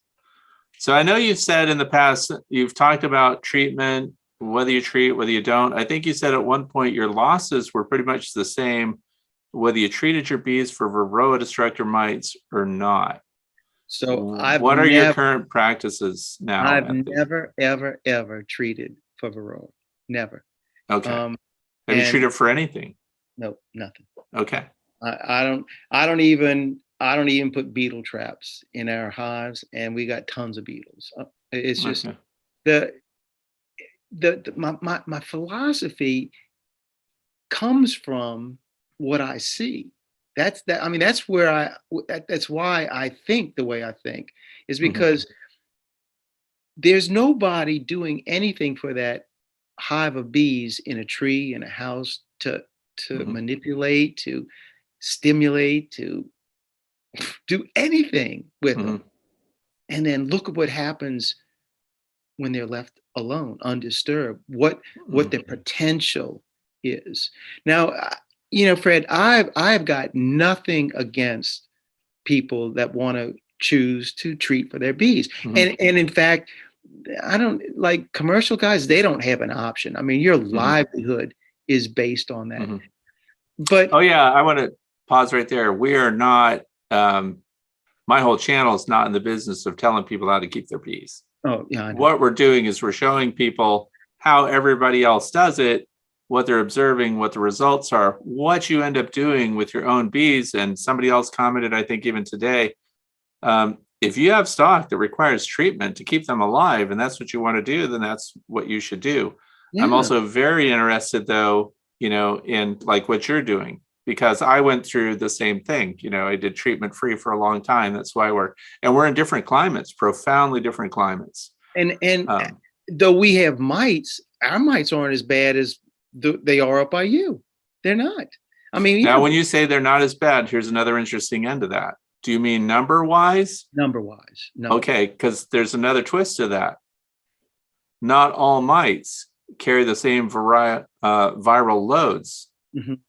So I know you've said in the past, you've talked about treatment, whether you treat, whether you don't. I think you said at one point your losses were pretty much the same whether you treated your bees for Varroa destructor mites or not. So What are your current practices now? I've never, ever, ever treated for Varroa. Never. Okay. Have you treated for anything? No, nothing. Okay. I don't even put beetle traps in our hives, and we got tons of beetles. It's just my philosophy comes from what I see. That's why I think the way I think, is because there's nobody doing anything for that hive of bees in a tree, in a house, to manipulate, to stimulate, to do anything with them. And then look at what happens when they're left alone, undisturbed, what the potential is. Now, Fred, I've got nothing against people that want to choose to treat for their bees. And in fact, I don't like commercial guys. They don't have an option. I mean, your livelihood is based on that. But oh yeah, I want to pause right there. We are not. My whole channel is not in the business of telling people how to keep their bees. Oh yeah. What we're doing is we're showing people how everybody else does it, what they're observing, what the results are, what you end up doing with your own bees. And somebody else commented, I think even today, if you have stock that requires treatment to keep them alive, and that's what you want to do, then that's what you should do. Yeah. I'm also very interested, though, in like what you're doing, because I went through the same thing. I did treatment free for a long time. That's why we're in different climates, profoundly different climates. And though we have mites, our mites aren't as bad as they are up by you. They're not. I mean, now when you say they're not as bad, here's another interesting end to that. Do you mean number wise? Number wise. Okay, because there's another twist to that. Not all mites carry the same viral loads.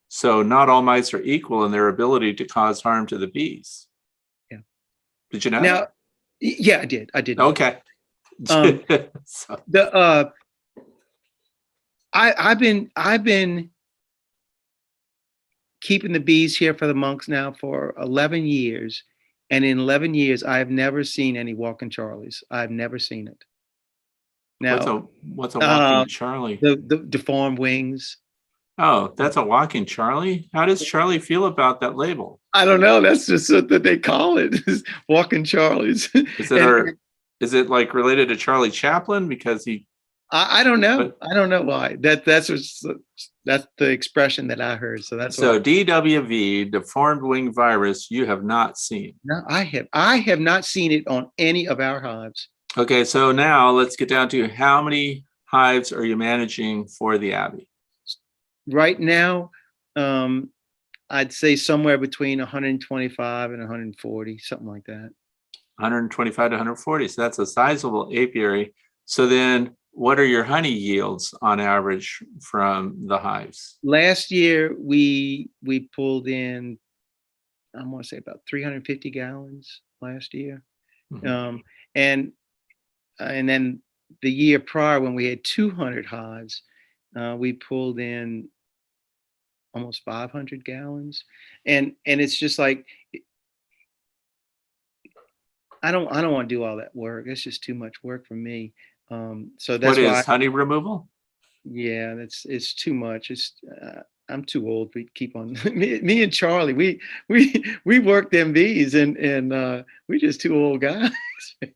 So not all mites are equal in their ability to cause harm to the bees. Yeah. Did you know? Now, yeah, I did. Okay. I've been keeping the bees here for the monks now for 11 years. And in 11 years, I've never seen any walking Charlies. I've never seen it. Now, what's a walking Charlie? The deformed wings. Oh, that's a walking Charlie? How does Charlie feel about that label? I don't know. That's just what they call it, walking Charlies. Is it like related to Charlie Chaplin because he? I don't know. I don't know why. That's the expression that I heard. So that's so DWV, deformed wing virus, you have not seen. No, I have not seen it on any of our hives. Okay, so now let's get down to how many hives are you managing for the Abbey? Right now, I'd say somewhere between 125 and 140, something like that. 125 to 140. So that's a sizable apiary. So then what are your honey yields on average from the hives? Last year, we pulled in, I want to say about 350 gallons last year. And then the year prior, when we had 200 hives, we pulled in almost 500 gallons. And it's just like, I don't want to do all that work. It's just too much work for me. So that's what is honey removal? Yeah, it's too much. I'm too old to keep on. me and Charlie, we work them bees, and we're just two old guys.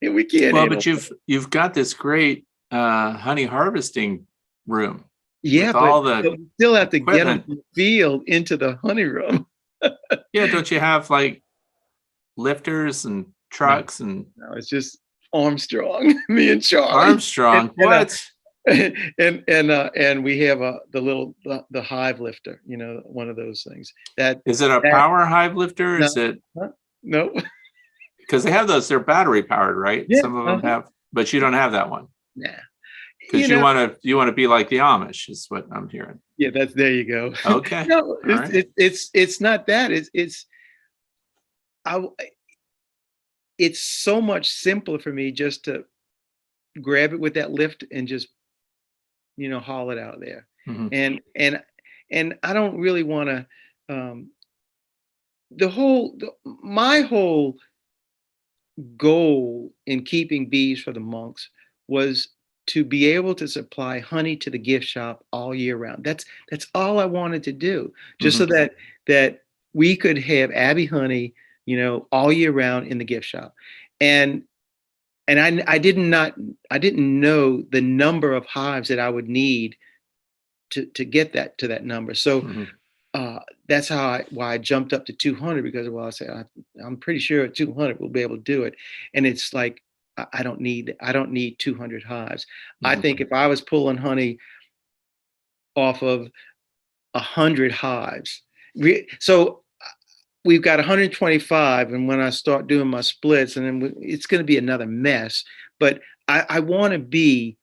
We can't. Well, but you've got this great honey harvesting room. Yeah, but we still have to get them from the field into the honey room. Yeah, don't you have like lifters and trucks? No, it's just Armstrong. Me and Charlie. Armstrong. What? And we have the hive lifter, one of those things. Is it a power hive lifter? No, is it? No. Because they have those, they're battery powered, right? Yeah, some of them have, but you don't have that one. Nah. Because you want to be like the Amish, is what I'm hearing. Yeah, there you go. Okay. No, it's not that. It's so much simpler for me just to grab it with that lift and just haul it out there. And I don't really want to my whole goal in keeping bees for the monks was to be able to supply honey to the gift shop all year round. That's all I wanted to do, just so that we could have Abbey honey, all year round in the gift shop. And I didn't know the number of hives that I would need to get that to that number. So that's why I jumped up to 200, because I said I'm pretty sure at 200 we'll be able to do it. And it's like I don't need 200 hives. I think if I was pulling honey off of 100 hives, so we've got 125, and when I start doing my splits, and then it's going to be another mess. But I want to be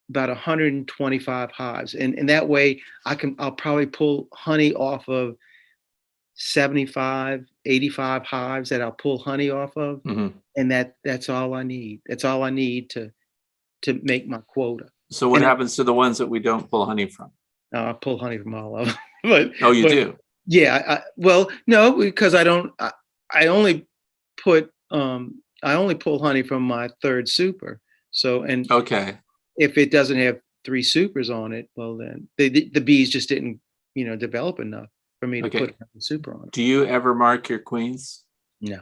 about 125 hives, and that way I'll probably pull honey off of 75, 85 hives that I'll pull honey off of, and that's all I need. That's all I need to make my quota. So what happens to the ones that we don't pull honey from? I pull honey from all of them. But you do? Yeah. Well, no, because I don't. I only pull honey from my third super. So okay. If it doesn't have 3 supers on it, well then the bees just didn't develop enough for me to put a super on it. Do you ever mark your queens? No.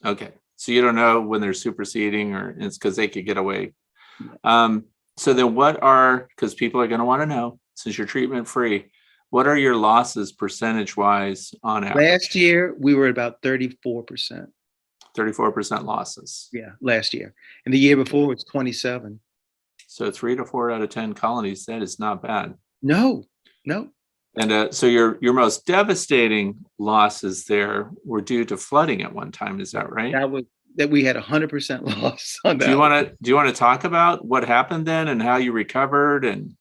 Okay, so you don't know when they're superseding, or it's because they could get away. So then because people are going to want to know, since you're treatment free, what are your losses percentage wise on average? Last year we were about 34%. 34% losses. Yeah, last year. And the year before it was 27. So 3 to 4 out of 10 colonies, that is not bad. No. And so your most devastating losses there were due to flooding at one time. Is that right? That we had 100% loss on that. Do you want to talk about what happened then and how you recovered? And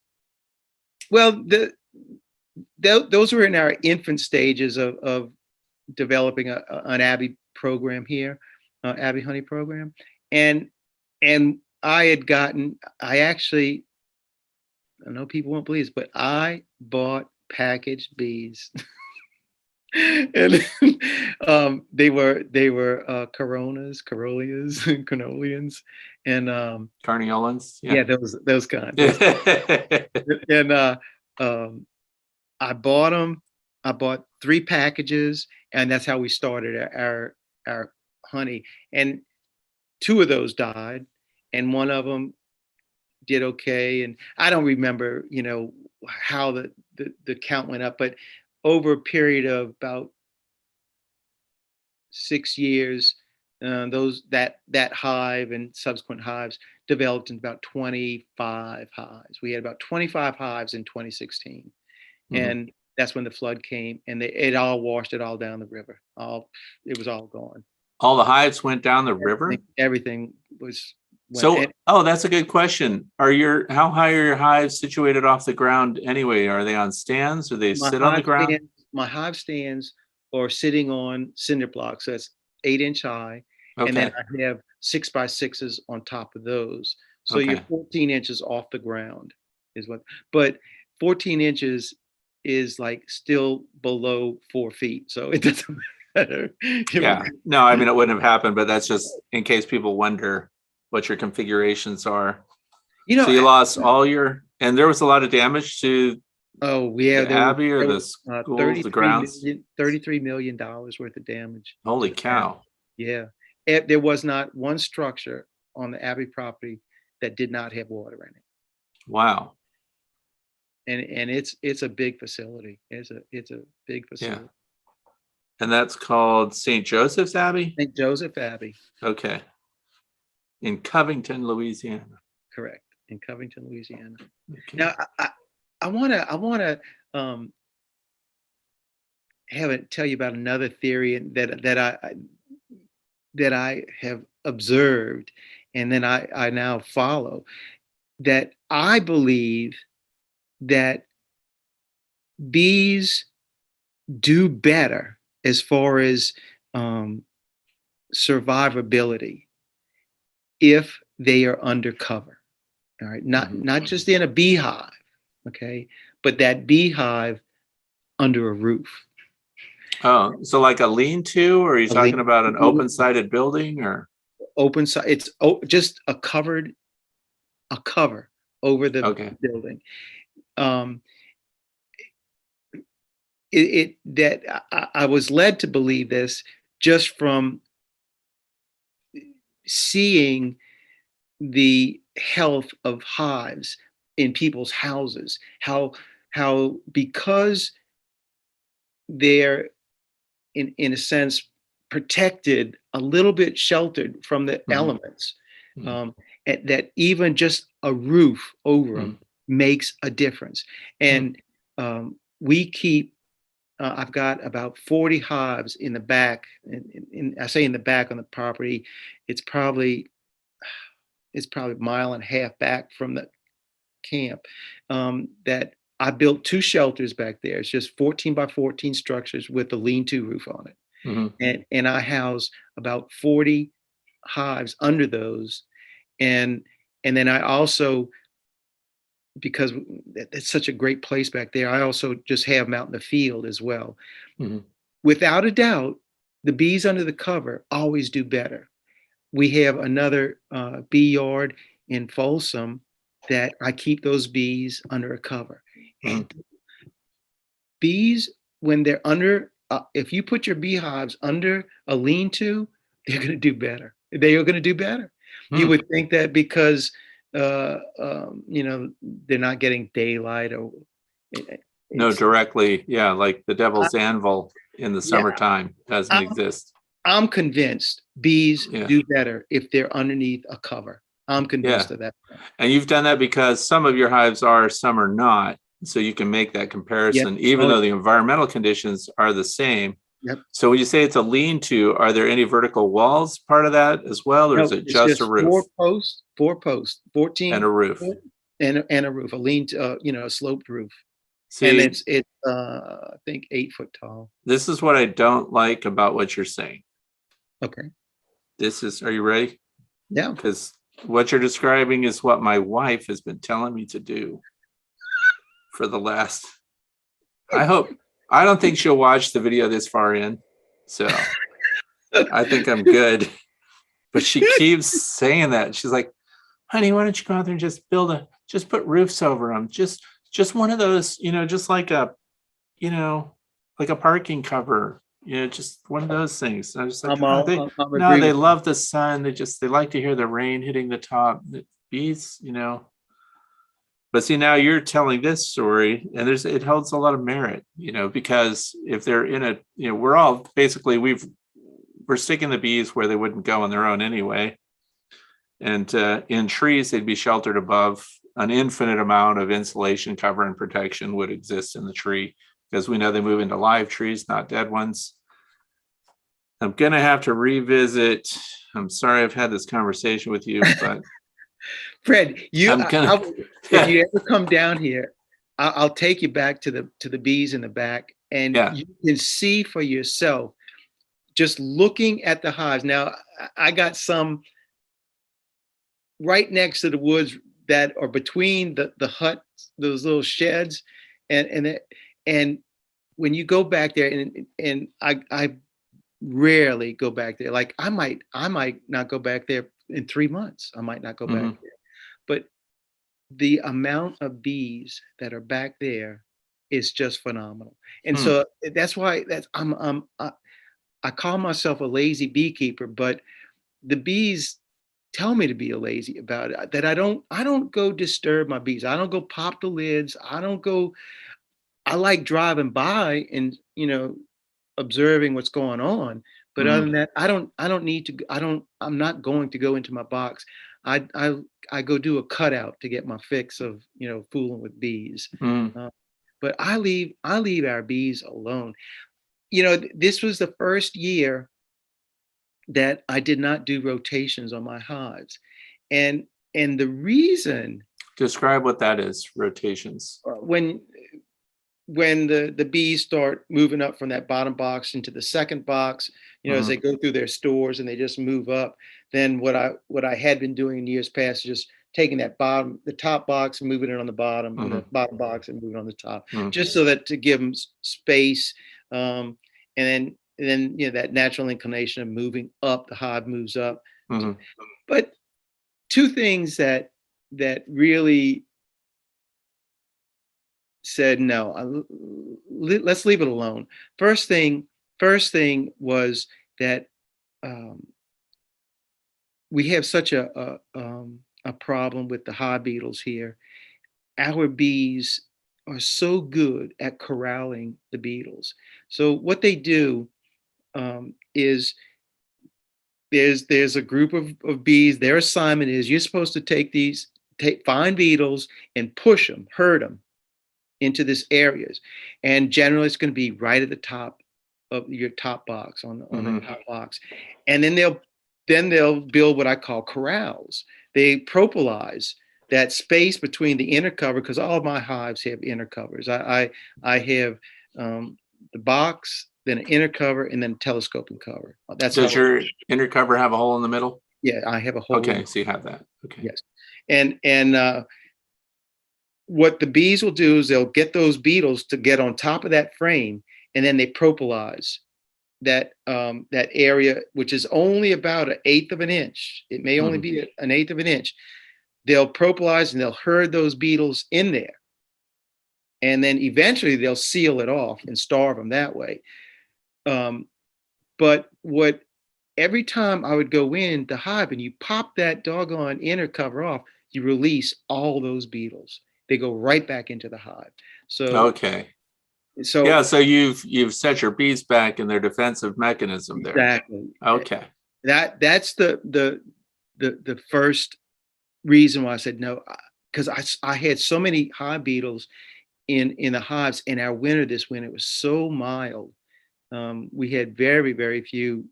well, those were in our infant stages of developing an Abbey program here, Abbey honey program, and I know people won't believe this, but I bought packaged bees. And they were Coronas, Carolias, Canolians, and Carniolans. Yeah, those kinds. And I bought them. I bought 3 packages, and that's how we started our honey. And 2 of those died, and one of them did okay. And I don't remember, how the count went up, but over a period of about 6 years, that hive and subsequent hives developed in about 25 hives. We had about 25 hives in 2016, and that's when the flood came, and it all washed it all down the river. It was all gone. All the hives went down the river? Everything was. That's a good question. How high are your hives situated off the ground anyway? Are they on stands, or they sit on the ground? My hive stands are sitting on cinder blocks. So that's 8-inch high. Okay. And then I have 6x6s on top of those. So you're 14 inches off the ground but 14 inches is like still below 4 feet. So it doesn't matter. Yeah. No, I mean, it wouldn't have happened, but that's just in case people wonder what your configurations are. So you lost and there was a lot of damage to the Abbey or the schools, the grounds. $33 million worth of damage. Holy cow. Yeah. There was not one structure on the Abbey property that did not have water in it. Wow. And it's a big facility. It's a big facility. Yeah. And that's called St. Joseph's Abbey? St. Joseph Abbey. Okay. In Covington, Louisiana. Correct. In Covington, Louisiana. Okay. Now, I want to tell you about another theory that I have observed, and then I now follow, that I believe that bees do better as far as survivability if they are undercover. All right, not just in a beehive, okay, but that beehive under a roof. Oh, so like a lean-to, or are you A talking lean- about an open-sided building or? Open side. It's just a cover over the Okay. building. Um, it that I was led to believe this just from seeing the health of hives in people's houses. How because they're in a sense protected, a little bit sheltered from the Mhm. elements, Mhm. um, that even just a roof over Mhm. them makes a difference. And we keep I've got about 40 hives in the back. I say in the back on the property. It's probably a mile and a half back from the camp. That I built two shelters back there. It's just 14 by 14 structures with a lean-to roof on it. Mhm. And I house about 40 hives under those. And then I also, because it's such a great place back there, I also just have them out in the field as well. Mhm. Without a doubt, the bees under the cover always do better. We have another bee yard in Folsom that I keep those bees under a cover. Mhm. And bees, when they're under, if you put your beehives under a lean-to, they're going to do better. They are going to do better. You Mhm. would think that because they're not getting daylight or No, it's directly. Yeah, like the I, devil's anvil in the yeah. summertime doesn't I'm, exist. I'm convinced bees Yeah. do better if they're underneath a cover. I'm Yeah. convinced of that. And you've done that because some of your hives are, some are not. So you can make that Yep. comparison, even Oh, though the environmental conditions are the same. yep. So when you say it's a lean-to, are there any vertical walls part of that as well, or is No, it it's just a just roof four posts, and a 14 roof? and a roof, a a sloped roof. And See, it's I think 8 foot tall. this is what I don't like about what you're saying. Okay. Are you ready? Yeah. Because what you're describing is what my wife has been telling me to do for the last, I don't think she'll watch the video this far in. So I think I'm good. But she keeps saying that. She's like, honey, why don't you go out there and just put roofs over them? Just one of those, just like like a parking cover, just one of those things. And I was just like, I'm no, agree they with you. love the sun. They like to hear the rain hitting the top. The bees, But see, now you're telling this story, and it holds a lot of merit, because if they're in a, we're all basically we're sticking the bees where they wouldn't go on their own anyway. And in trees, they'd be sheltered above. An infinite amount of insulation, cover, and protection would exist in the tree, because we know they move into live trees, not dead ones. I'm gonna have to revisit. I'm sorry I've had this conversation with you, but Fred, if yeah, you ever come down here, I'll take you back to the bees in the back, and yeah. you can see for yourself just looking at the hives. Now, I got some right next to the woods that are between the huts, those little sheds, and when you go back there, and I rarely go back there. Like I might not go back there in 3 months. I might not go back Mhm. there. But the amount of bees that are back there is just phenomenal. And Hmm. so that's why I call myself a lazy beekeeper, but the bees tell me to be a lazy about it. That I don't go disturb my bees. I don't go pop the lids. I don't go. I like driving by and observing what's going on. But other Mhm. than that, I don't need to. I'm not going to go into my box. I go do a cutout to get my fix of fooling with bees. Mhm. Uh, but I leave our bees alone. This was the first year that I did not do rotations on my hives. And the reason Describe what that is, rotations. when the bees start moving up from that bottom box into the second box, as they Mhm. go through their stores and they just move up, then what I had been doing in years past is just taking the top box and moving it on the bottom, and the Mhm. bottom box and moving on the top, Mhm. just so that to give them space. and then that natural inclination of moving up, the hive moves up. Mhm. But two things that really said no, let's leave it alone. First thing was that um, we have such a problem with the hive beetles here. Our bees are so good at corralling the beetles. So what they do is there's a group of bees. Their assignment is you're supposed to find beetles and push them, herd them into this areas, and generally it's going to be right at the top of your top box on the top box, and then they'll build what I call corrals. They propolize that space between the inner cover, because all of my hives have inner covers. I have the box, then an inner cover, and then a telescoping cover. That's Does how. your inner cover have a hole in the middle? Yeah, I have a hole. Okay, so you have that. Okay. Yes, and what the bees will do is they'll get those beetles to get on top of that frame, and then they propolize that area, which is only about an eighth of an inch. It may only be an eighth of an inch. They'll propolize and they'll herd those beetles in there, and then eventually they'll seal it off and starve them that way. But every time I would go in the hive and you pop that doggone inner cover off, you release all those beetles. They go right back into the hive. Okay. So yeah, so you've set your bees back in their defensive mechanism there. exactly. Okay. That's the first reason why I said no, because I had so many hive beetles in the hives, and our winter this winter was so mild. We had very, very few,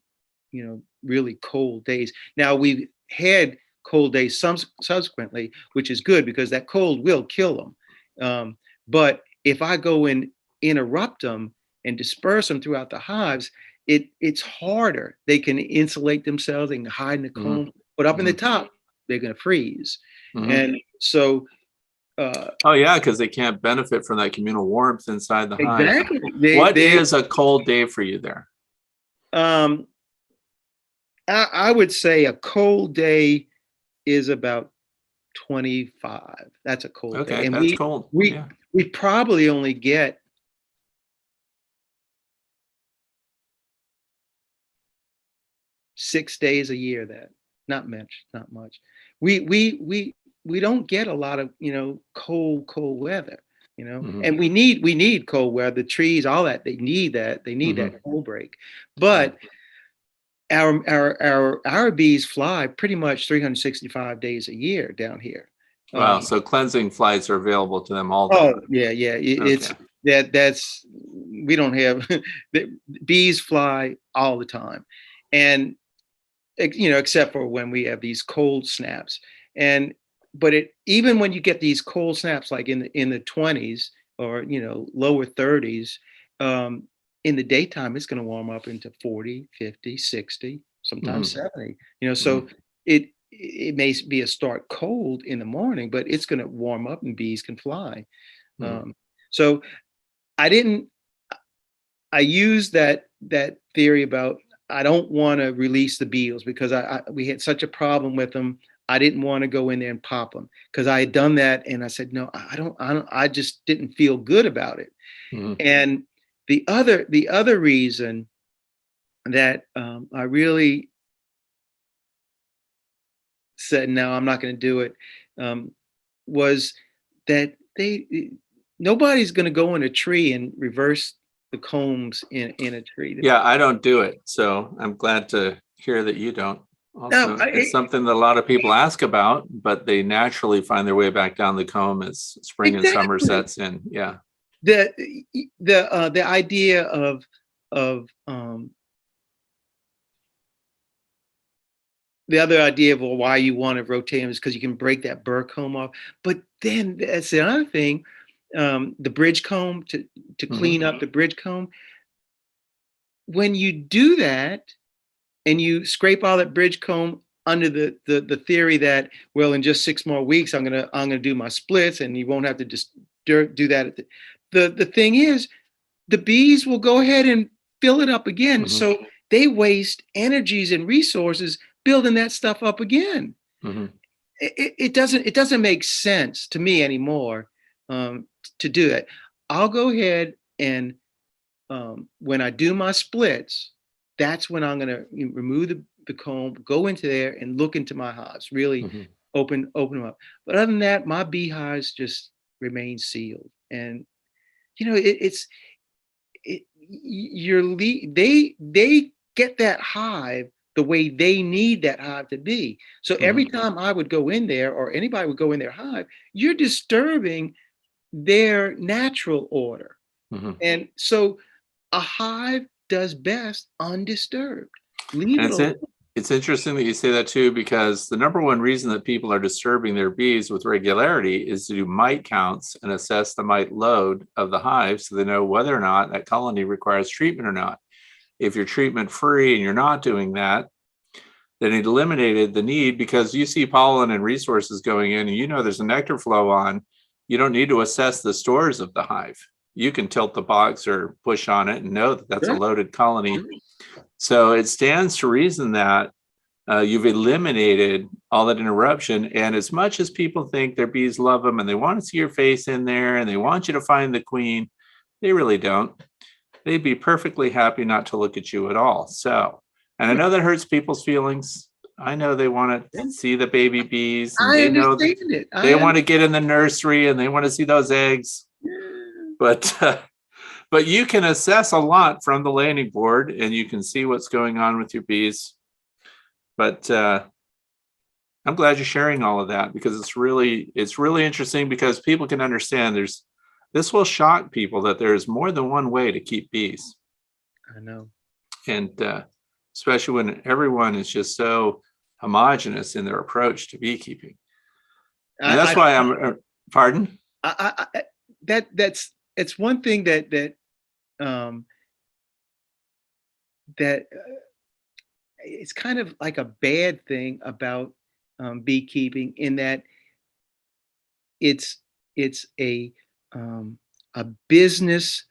really cold days. Now we've had cold days subsequently, which is good because that cold will kill them. But if I go and interrupt them and disperse them throughout the hives, it's harder. They can insulate themselves, they can hide in the comb, but up in the top, they're going to freeze. And so oh yeah, because they can't benefit from that communal warmth inside the hive. Exactly. What is a cold day for you there? I would say a cold day is about 25. That's a cold day. Okay, And that's cold. we probably only get 6 days a year. That not much. We don't get a lot of cold weather. And we need cold weather. The trees, all that, they need that cold break. But our bees fly pretty much 365 days a year down here. Wow, so cleansing flights are available to them all the time. Oh yeah. It's that's we don't have bees fly all the time, and except for when we have these cold snaps. But even when you get these cold snaps, like in the 20s or lower 30s, in the daytime it's going to warm up into 40, 50, 60, sometimes 70. So it may be a stark cold in the morning, but it's going to warm up and bees can fly. So I used that theory about I don't want to release the beetles because we had such a problem with them. I didn't want to go in there and pop them because I had done that, and I said no, I just didn't feel good about it. And the other reason that I really said no, I'm not going to do it, was that nobody's going to go in a tree and reverse the combs in a tree. Yeah, I don't do it, so I'm glad to hear that you don't. Also, it's something that a lot of people ask about, but they naturally find their way back down the comb as spring and summer sets in. Yeah. The idea of the other idea of why you want to rotate them is because you can break that burr comb off. But then that's the other thing, the bridge comb to clean up the bridge comb. When you do that and you scrape all that bridge comb under the theory that, well, in just 6 more weeks I'm gonna do my splits and you won't have to just do that. The thing is, the bees will go ahead and fill it up again. Mhm. So they waste energies and resources building that stuff up again. Mhm. It doesn't make sense to me anymore to do it. I'll go ahead and when I do my splits, that's when I'm gonna remove the comb, go into there and look into my hives, really Mhm. open them up. But other than that, my beehives just remain sealed. And you know, they get that hive the way they need that hive to be. So every time I would go in there, or anybody would go in their hive, you're disturbing their natural order. Mhm. And so a hive does best undisturbed. Leave And it alone. it's interesting that you say that too, because the number one reason that people are disturbing their bees with regularity is to do mite counts and assess the mite load of the hive so they know whether or not that colony requires treatment or not. If you're treatment free and you're not doing that, then it eliminated the need, because you see pollen and resources going in and you know there's a nectar flow on. You don't need to assess the stores of the hive. You can tilt the box or push on it and know that that's a loaded colony. So it stands to reason that you've eliminated all that interruption. And as much as people think their bees love them and they want to see your face in there and they want you to find the queen, they really don't. They'd be perfectly happy not to look at you at all. So, and I know that hurts people's feelings. I know they want to see the baby bees, and I they know understand it. they want to get in the nursery and they want to see those eggs. But you can assess a lot from the landing board and you can see what's going on with your bees. But I'm glad you're sharing all of that, because it's really interesting, because people can understand this will shock people that there's more than one way to keep bees. I know. And especially when everyone is just so homogenous in their approach to beekeeping. And that's why I'm pardon? It's one thing that it's kind of like a bad thing about beekeeping, in that it's a business.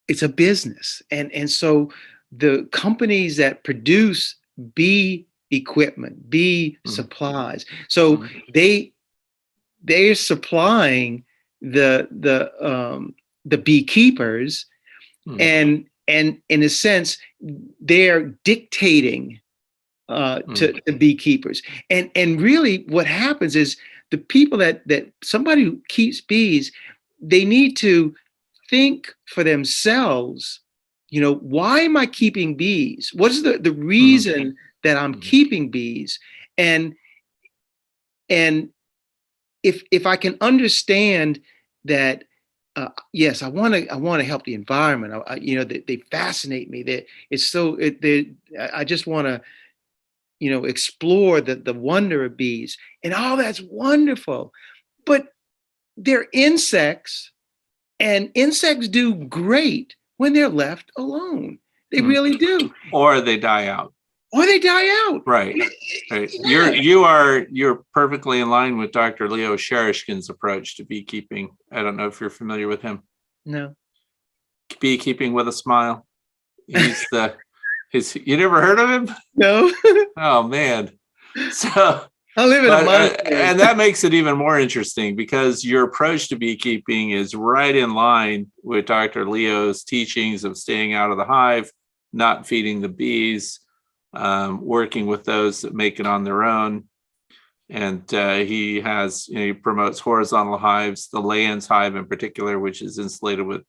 It's a business, and so the companies that produce bee equipment, bee supplies, so they're supplying the beekeepers, and in a sense they're dictating to the beekeepers, and really what happens is the people that somebody who keeps bees, they need to think for themselves, why am I keeping bees? What is the reason that I'm keeping bees? And if I can understand that, yes, I want to help the environment. They fascinate me. That it's so. I just want to explore the wonder of bees, and all that's wonderful. But they're insects, and insects do great when they're left alone. They really do. Or they die out. Or they die out. Right. Right. Yeah. You're perfectly in line with Dr. Leo Sherishkin's approach to beekeeping. I don't know if you're familiar with him. No. Beekeeping with a smile. You never heard of him? No. Oh man. So I live in a monastery. And that makes it even more interesting, because your approach to beekeeping is right in line with Dr. Leo's teachings of staying out of the hive, not feeding the bees, working with those that make it on their own. And he promotes horizontal hives, the Layens hive in particular, which is insulated with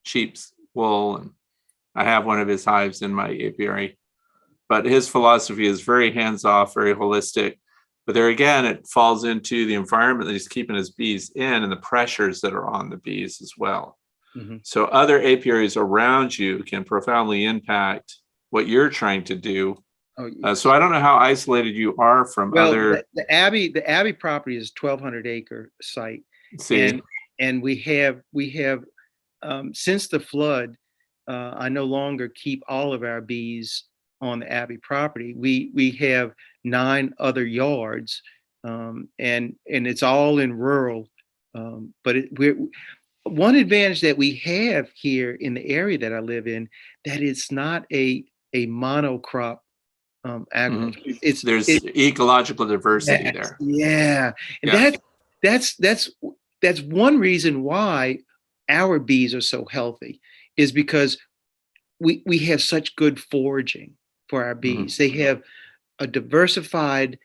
sheep's wool. And I have one of his hives in my apiary. But his philosophy is very hands-off, very holistic. But there again, it falls into the environment that he's keeping his bees in and the pressures that are on the bees as well. So other apiaries around you can profoundly impact what you're trying to do. So I don't know how isolated you are from other. The Abbey property is 1,200 acre site. See. And we have since the flood, I no longer keep all of our bees on the Abbey property. We have 9 other yards, and it's all in rural. But one advantage that we have here in the area that I live in, that it's not a monocrop agriculture. There's ecological diversity Yes, there. yeah, and Yeah. that's one reason why our bees are so healthy, is because we have such good foraging for our bees. They have a diversified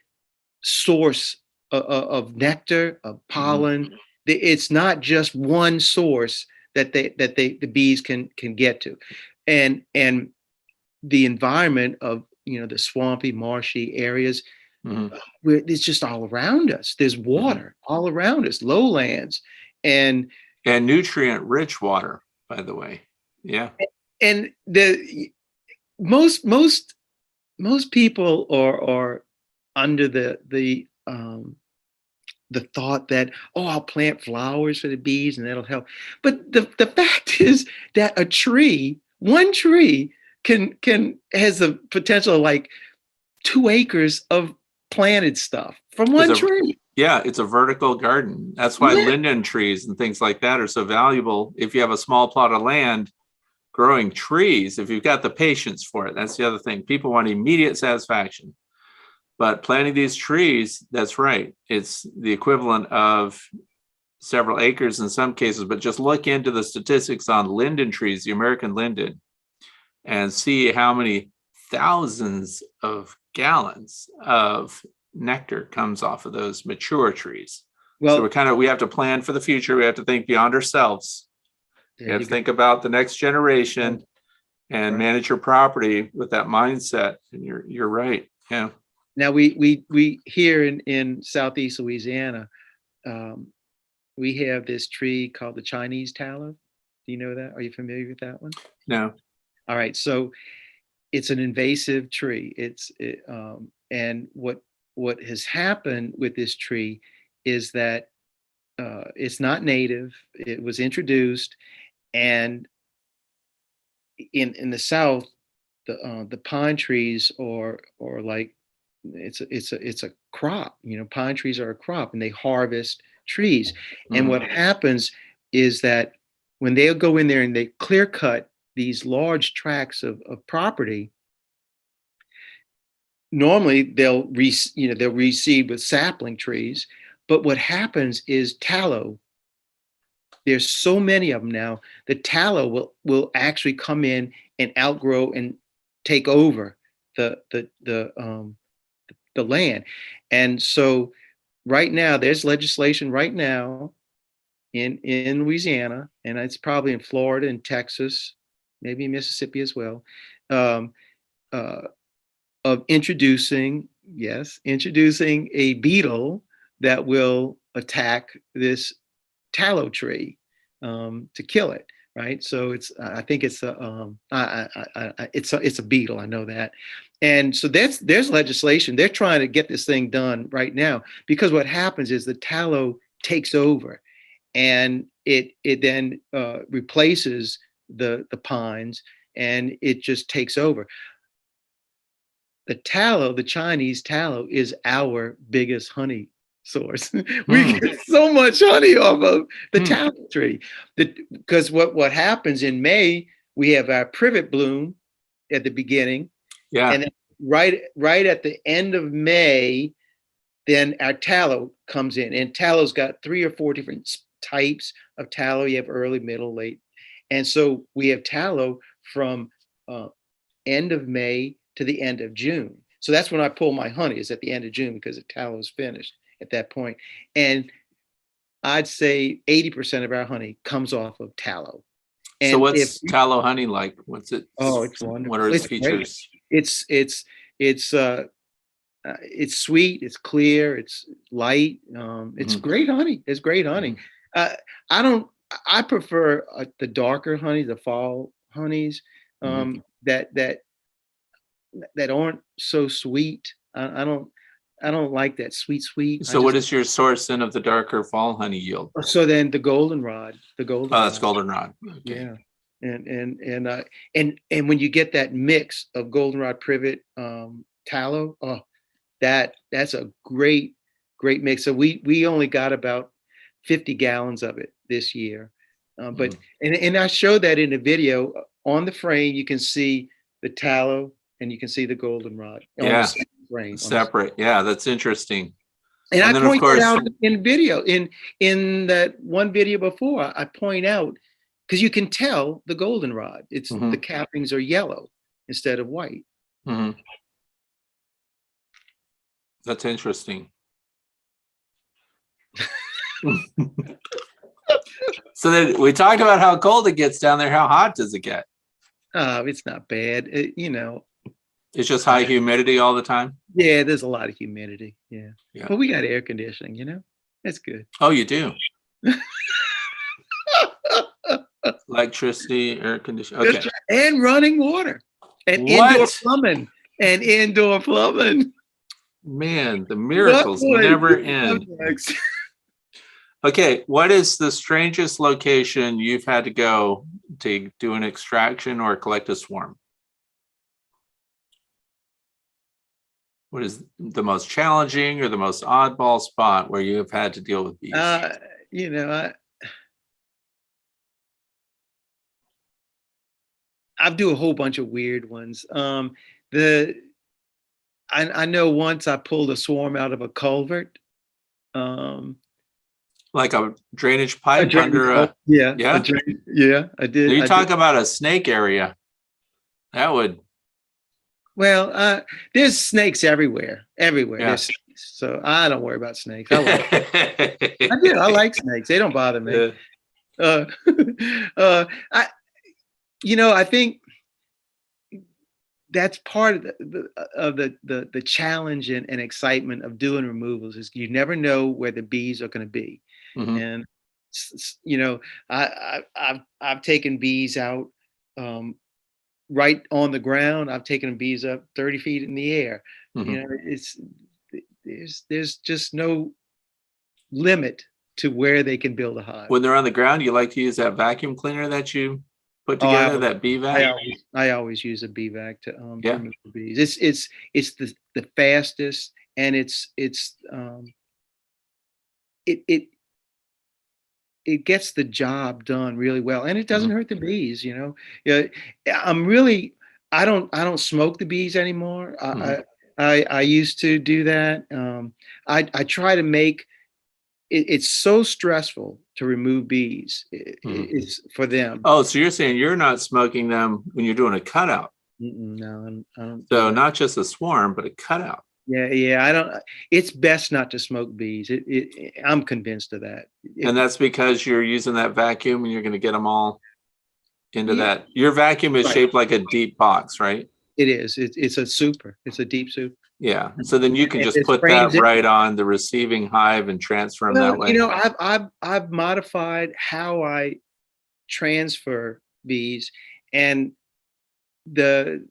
source of nectar, of pollen. It's not just one source that the bees can get to, and the environment of the swampy, marshy areas, where it's just all around us. There's water all around us, lowlands, and nutrient rich water, by the way. Yeah. and the most people are under the thought that, oh, I'll plant flowers for the bees and that'll help. But the fact is that one tree has the potential of like 2 acres of planted stuff from one tree. Yeah, it's a vertical garden. That's why linden trees and things like that are so valuable. If you have a small plot of land, growing trees, if you've got the patience for it, that's the other thing. People want immediate satisfaction. But planting these trees, that's right. It's the equivalent of several acres in some cases, but just look into the statistics on linden trees, the American linden, and see how many thousands of gallons of nectar comes off of those mature trees. Well, so we have to plan for the future. We have to think beyond ourselves. You have to think about the next generation and manage your property with that mindset. And you're right. Yeah. Now we here in Southeast Louisiana, we have this tree called the Chinese tallow. Do you know that? Are you familiar with that one? No. All right. So it's an invasive tree. And what has happened with this tree is that it's not native. It was introduced, and in the South, the pine trees or like it's a crop. Pine trees are a crop, and they harvest trees. And what happens is that when they'll go in there and they clear cut these large tracts of property, normally they'll reseed with sapling trees. But what happens is tallow. There's so many of them now. The tallow will actually come in and outgrow and take over the land. And so right now there's legislation right now in Louisiana, and it's probably in Florida and Texas, maybe Mississippi as well, of introducing a beetle that will attack this tallow tree to kill it. Right. So I think it's a beetle. I know that. And so there's legislation. They're trying to get this thing done right now, because what happens is the tallow takes over, and it then replaces the pines, and it just takes over. The Chinese tallow, is our biggest honey source. We get so much honey off of the tallow tree. Because what happens in May, we have our privet bloom at the beginning. Yeah. And then right at the end of May, then our tallow comes in. And tallow's got 3 or 4 different types of tallow. You have early, middle, late. And so we have tallow from end of May to the end of June. So that's when I pull my honey, is at the end of June, because the tallow is finished at that point. And I'd say 80% of our honey comes off of tallow. And so what's tallow honey like? What's it? Oh, it's wonderful. What are its features? Great. It's sweet, it's clear, it's light. It's great honey. It's great honey. I prefer the darker honey, the fall honeys, that aren't so sweet. I don't like that sweet. So what is your source then of the darker fall honey yield? So then the goldenrod. That's goldenrod. Okay. Yeah. And when you get that mix of goldenrod, privet, tallow, that's a great mix. So we only got about 50 gallons of it this year. But and I showed that in the video. On the frame, you can see the tallow and you can see the goldenrod on the same frame. Separate. Yeah, that's interesting. And I point that out in video. In that one video before, I point out, because you can tell the goldenrod. It's the cappings are yellow instead of white. That's interesting. So then we talked about how cold it gets down there. How hot does it get? It's not bad. It's just high humidity all the time. Yeah, there's a lot of humidity. Yeah. But we got air conditioning, That's good. Oh, you do? Electricity, air conditioning. Okay. And running water. And indoor plumbing. Man, the miracles never end. Okay, what is the strangest location you've had to go to do an extraction or collect a swarm? What is the most challenging or the most oddball spot where you have had to deal with bees? I do a whole bunch of weird ones. I know once I pulled a swarm out of a culvert. Like a drainage pipe under a yeah, I did. You talk about a snake area. That would. Well, there's snakes everywhere. Yeah. There's snakes, so I don't worry about snakes. I like snakes. They don't bother me. I think that's part of the challenge and excitement of doing removals is you never know where the bees are going to be. And I've taken bees out right on the ground. I've taken bees up 30 feet in the air. There's just no limit to where they can build a hive. When they're on the ground, you like to use that vacuum cleaner that you put together, that bee vac? I always use a bee vac to remove the bees. It's the fastest, and it gets the job done really well, and it doesn't hurt the bees. I don't smoke the bees anymore. I used to do that. I try to make it's so stressful to remove bees. It's for them. Oh, so you're saying you're not smoking them when you're doing a cutout? No, I don't. So not just a swarm, but a cutout. Yeah. I don't. It's best not to smoke bees. I'm convinced of that. And that's because you're using that vacuum, and you're going to get them all into that. Your vacuum is shaped like a deep box, right? It is. It's a super. It's a deep super. Yeah. So then you can just put that right on the receiving hive and transfer them that way. I've modified how I transfer bees, and if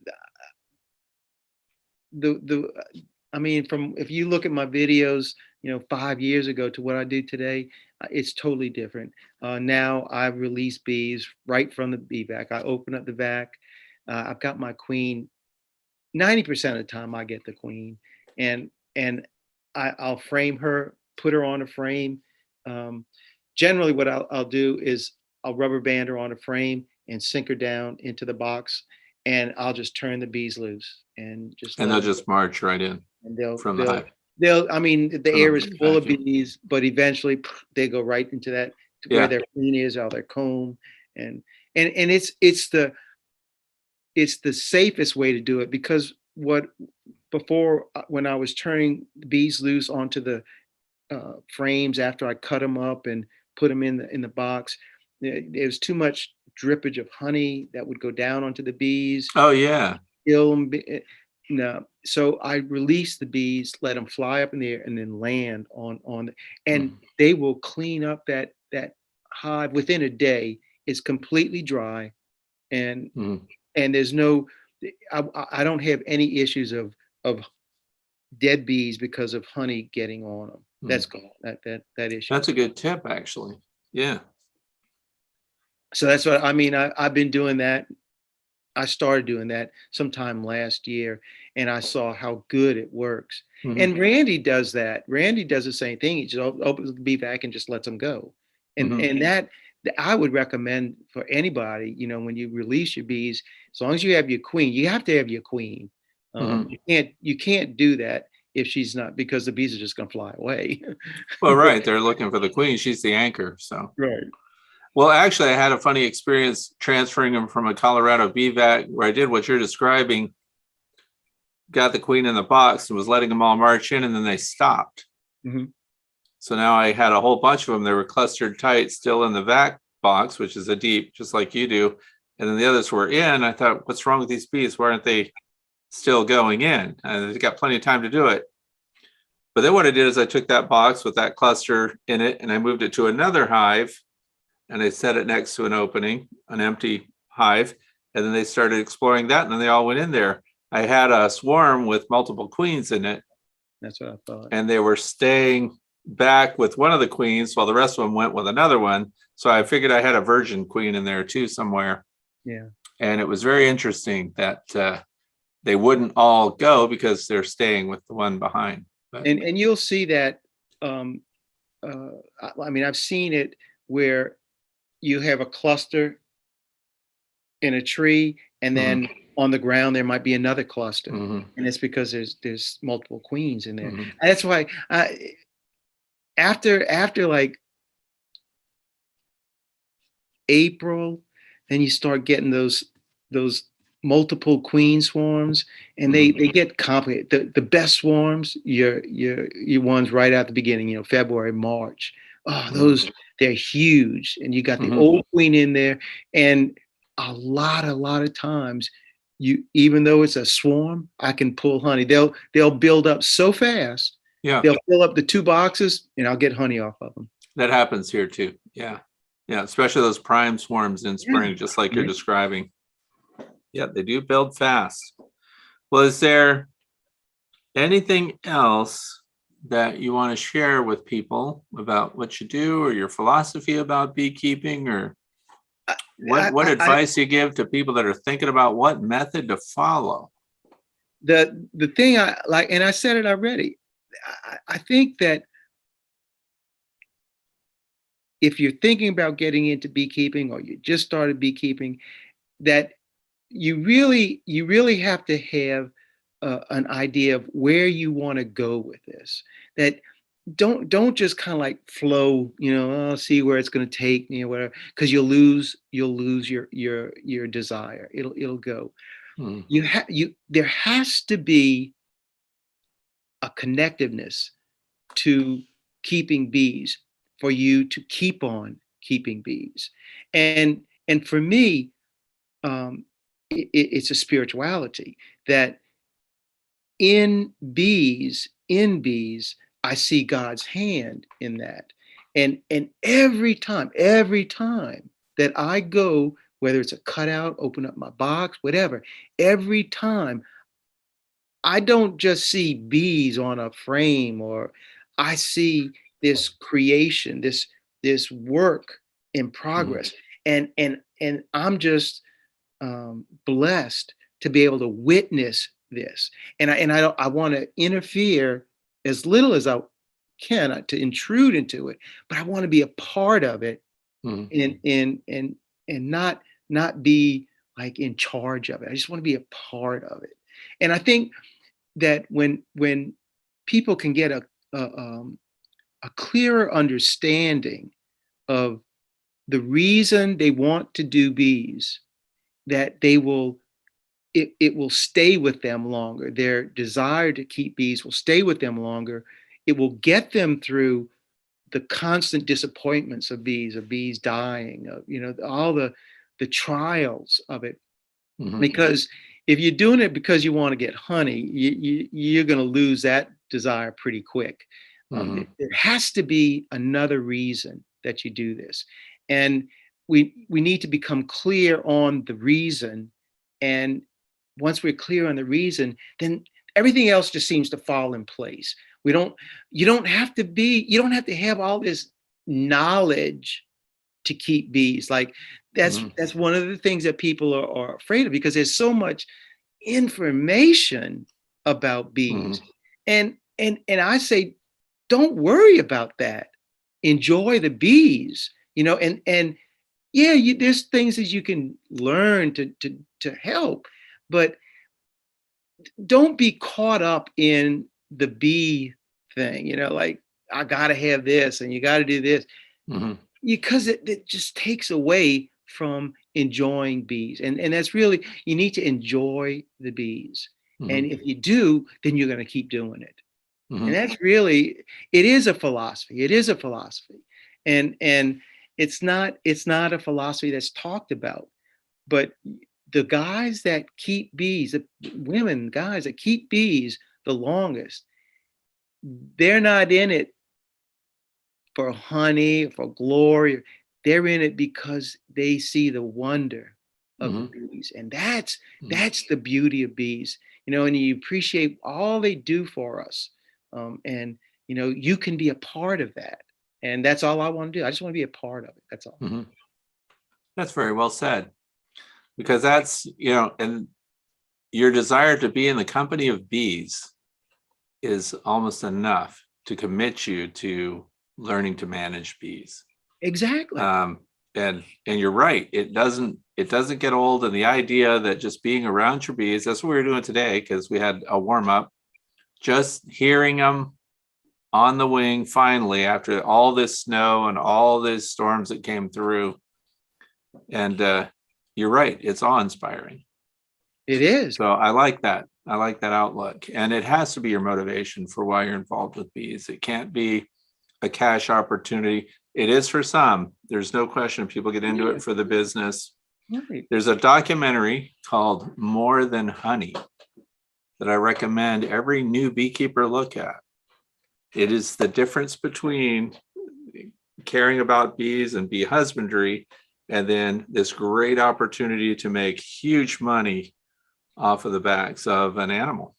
you look at my videos, 5 years ago to what I do today, it's totally different. Now I release bees right from the bee vac. I open up the vac. I've got my queen. 90% of the time I get the queen, and I'll frame her, put her on a frame. Generally what I'll do is I'll rubber band her on a frame and sink her down into the box, and I'll just turn the bees loose and they'll just march right in from the hive. The air is full of bees, but eventually they go right into that where their queen is, or their comb, and it's the safest way to do it, because when I was turning the bees loose onto the frames after I cut them up and put them in the box, there was too much drippage of honey that would go down onto the bees. Oh yeah. Kill them. No. So I release the bees, let them fly up in the air, and then land and they will clean up that hive within a day. It's completely dry, and there's I don't have any issues of dead bees because of honey getting on them. That's gone. That issue. That's a good tip, actually. Yeah. So that's what I've been doing that. I started doing that sometime last year, and I saw how good it works. And Randy does that. Randy does the same thing. He just opens the bee vac and just lets them go. And I would recommend for anybody, when you release your bees, as long as you have your queen, you have to have your queen. Mhm. You can't do that if she's not, because the bees are just going to fly away. Well, right. They're looking for the queen. She's the anchor. So, Right. well, actually, I had a funny experience transferring them from a Colorado bee vat where I did what you're describing, got the queen in the box and was letting them all march in, and then they stopped. Hmm. So now I had a whole bunch of them. They were clustered tight, still in the vac box, which is a deep, just like you do. And then the others were in. I thought, what's wrong with these bees? Why aren't they still going in? And they got plenty of time to do it. But then what I did is I took that box with that cluster in it and I moved it to another hive and I set it next to an opening, an empty hive. And then they started exploring that and then they all went in there. I had a swarm with multiple queens in it. That's what I thought. And they were staying back with one of the queens while the rest of them went with another one. So I figured I had a virgin queen in there too somewhere. Yeah. And it was very interesting that they wouldn't all go because they're staying with the one behind. But, And you'll see that. I mean, I've seen it where you have a cluster in a tree, and then on the ground there might be another cluster, and it's because there's multiple queens in there. And that's why after like April, then you start getting those multiple queen swarms, and they get complicated. The best swarms, your ones right at the beginning, February, March. Oh, those, they're huge, and you got the old queen in there, and a lot of times, even though it's a swarm, I can pull honey. They'll build up so fast. Yeah, they'll fill up the 2 boxes, and I'll get honey off of them. that happens here too. Yeah, especially those prime swarms in spring, just like you're describing. Yeah, they do build fast. Well, is there anything else that you want to share with people about what you do or your philosophy about beekeeping, or what advice you give to people that are thinking about what method to follow? The thing I like, and I said it already, I think that if you're thinking about getting into beekeeping or you just started beekeeping, that you really have to have an idea of where you want to go with this. That don't just kind of like flow, see where it's going to take me or whatever, because you'll lose your desire. It'll go. There has to be a connectiveness to keeping bees for you to keep on keeping bees. And for me, it's a spirituality that in bees, I see God's hand in that. And every time that I go, whether it's a cutout, open up my box, whatever, every time I don't just see bees on a frame, or I see this creation, this work in progress. And I'm just blessed to be able to witness this. And I want to interfere as little as I can to intrude into it, but I want to be a part of it, and not be like in charge of it. I just want to be a part of it. And I think that when people can get a clearer understanding of the reason they want to do bees, that it will stay with them longer. Their desire to keep bees will stay with them longer. It will get them through the constant disappointments of bees dying, all the trials of it. Because if you're doing it because you want to get honey, you're going to lose that desire pretty quick. There has to be another reason that you do this. And we need to become clear on the reason. And once we're clear on the reason, then everything else just seems to fall in place. You don't have to have all this knowledge to keep bees. Like that's one of the things that people are afraid of, because there's so much information about bees. And I say, don't worry about that. Enjoy the bees, and yeah, there's things that you can learn to help, but don't be caught up in the bee thing, like I gotta have this and you gotta do this. Mhm. Because it just takes away from enjoying bees. And that's really, you need to enjoy the bees. And Mhm. if you do, then you're going to keep doing it. And Mhm. that's really, it is a philosophy. It is a philosophy. And it's not a philosophy that's talked about, but the guys that keep bees, the women, guys that keep bees the longest, they're not in it for honey, for glory. They're in it because they see the wonder of the Mhm. bees. And that's Mhm. that's the beauty of bees, and you appreciate all they do for us. And you can be a part of that. And that's all I want to do. I just want to be a part of it. That's all. Mhm. That's very well said, because that's, and your desire to be in the company of bees is almost enough to commit you to learning to manage bees. Exactly. Um, and you're right. It doesn't get old. And the idea that just being around your bees, that's what we were doing today, because we had a warm up, just hearing them on the wing finally after all this snow and all these storms that came through. And you're right, it's awe-inspiring. It is. So I like that. I like that outlook. And it has to be your motivation for why you're involved with bees. It can't be a cash opportunity. It is for some. There's no question people get into Yeah, it for the business. right. There's a documentary called More Than Honey that I recommend every new beekeeper look at. It is the difference between caring about bees and bee husbandry, and then this great opportunity to make huge money off of the backs of an animal.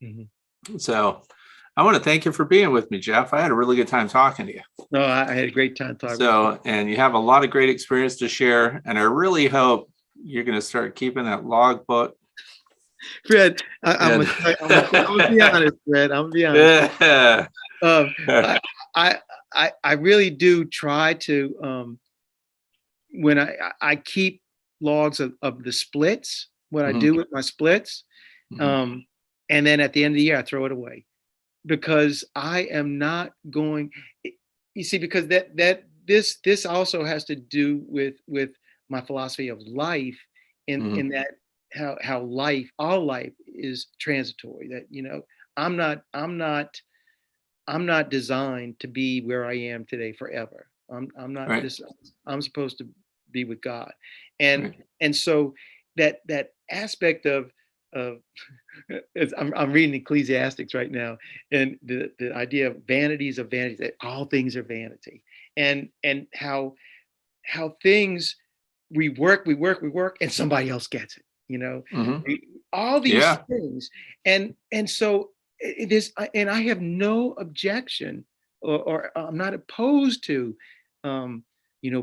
Mhm. So I want to thank you for being with me, Jeff. I had a really good time talking to you. No, I had a great time talking with you. So, and you have a lot of great experience to share. And I really hope you're going to start keeping that log book. Fred, I'm And gonna be honest, Fred. I'm gonna be honest. yeah. Um, I, I really do try to, when I keep logs of the splits, what I Mhm. do with my splits, Mhm. um, and then at the end of the year I throw it away, because I am not going. You see, because this also has to do with my philosophy of life, Mhm. in that how life, all life is transitory. That I'm not designed to be where I am today forever. I'm not Right. this. I'm supposed to be with God, and Right. and so that aspect of I'm reading Ecclesiastics right now, and the idea of vanities of vanities, that all things are vanity, and how things, we work, and somebody else gets it. Mhm. All these Yeah. things, and so it is, and I have no objection, or I'm not opposed to,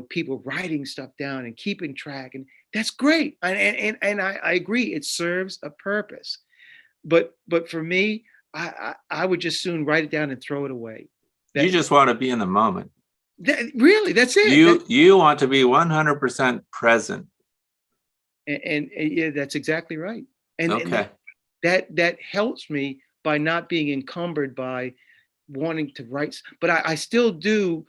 people writing stuff down and keeping track, and that's great, and I agree, it serves a purpose, but for me, I would just soon write it down and throw it away. You That, just want to be in the moment. really, that's it. You want to be 100% present. And yeah, that's exactly right. And Okay. that helps me by not being encumbered by wanting to write. But I still do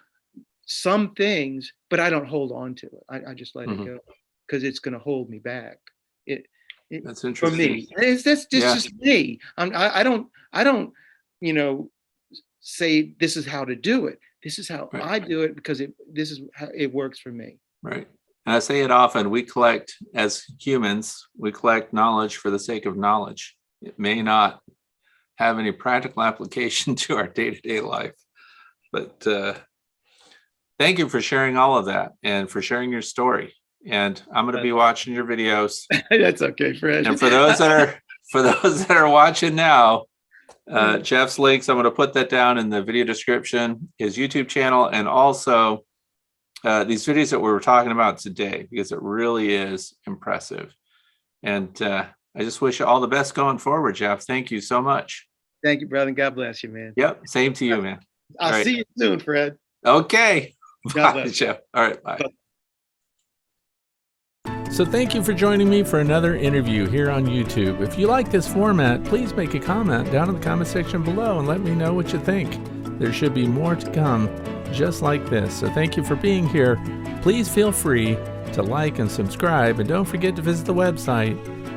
some things, but I don't hold on to it. I just let it Mhm. go, because it's going to hold me back. It, it That's for interesting. me. That's Yeah. just me. I don't you know say this is how to do it. This is how Right. I do it, because this is how it works for me. Right. And I say it often, we collect, as humans, we collect knowledge for the sake of knowledge. It may not have any practical application to our day-to-day life, but thank you for sharing all of that and for sharing your story. And I'm going to be watching your videos. That's okay, Fred. And for those that are watching now, Jeff's links, I'm going to put that down in the video description, his YouTube channel, and also these videos that we were talking about today, because it really is impressive. And I just wish you all the best going forward, Jeff. Thank you so much. Thank you, brother. God bless you, man. Yep. Same to you, man. I'll All right. see you soon, Fred. Okay. God Bye, bless. Jeff. All right. Bye. So thank you for joining me for another interview here on YouTube. If you like this format, please make a comment down in the comment section below and let me know what you think. There should be more to come just like this. So thank you for being here. Please feel free to like and subscribe, and don't forget to visit the website,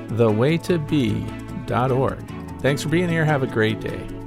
thewaytobe.org. Thanks for being here. Have a great day.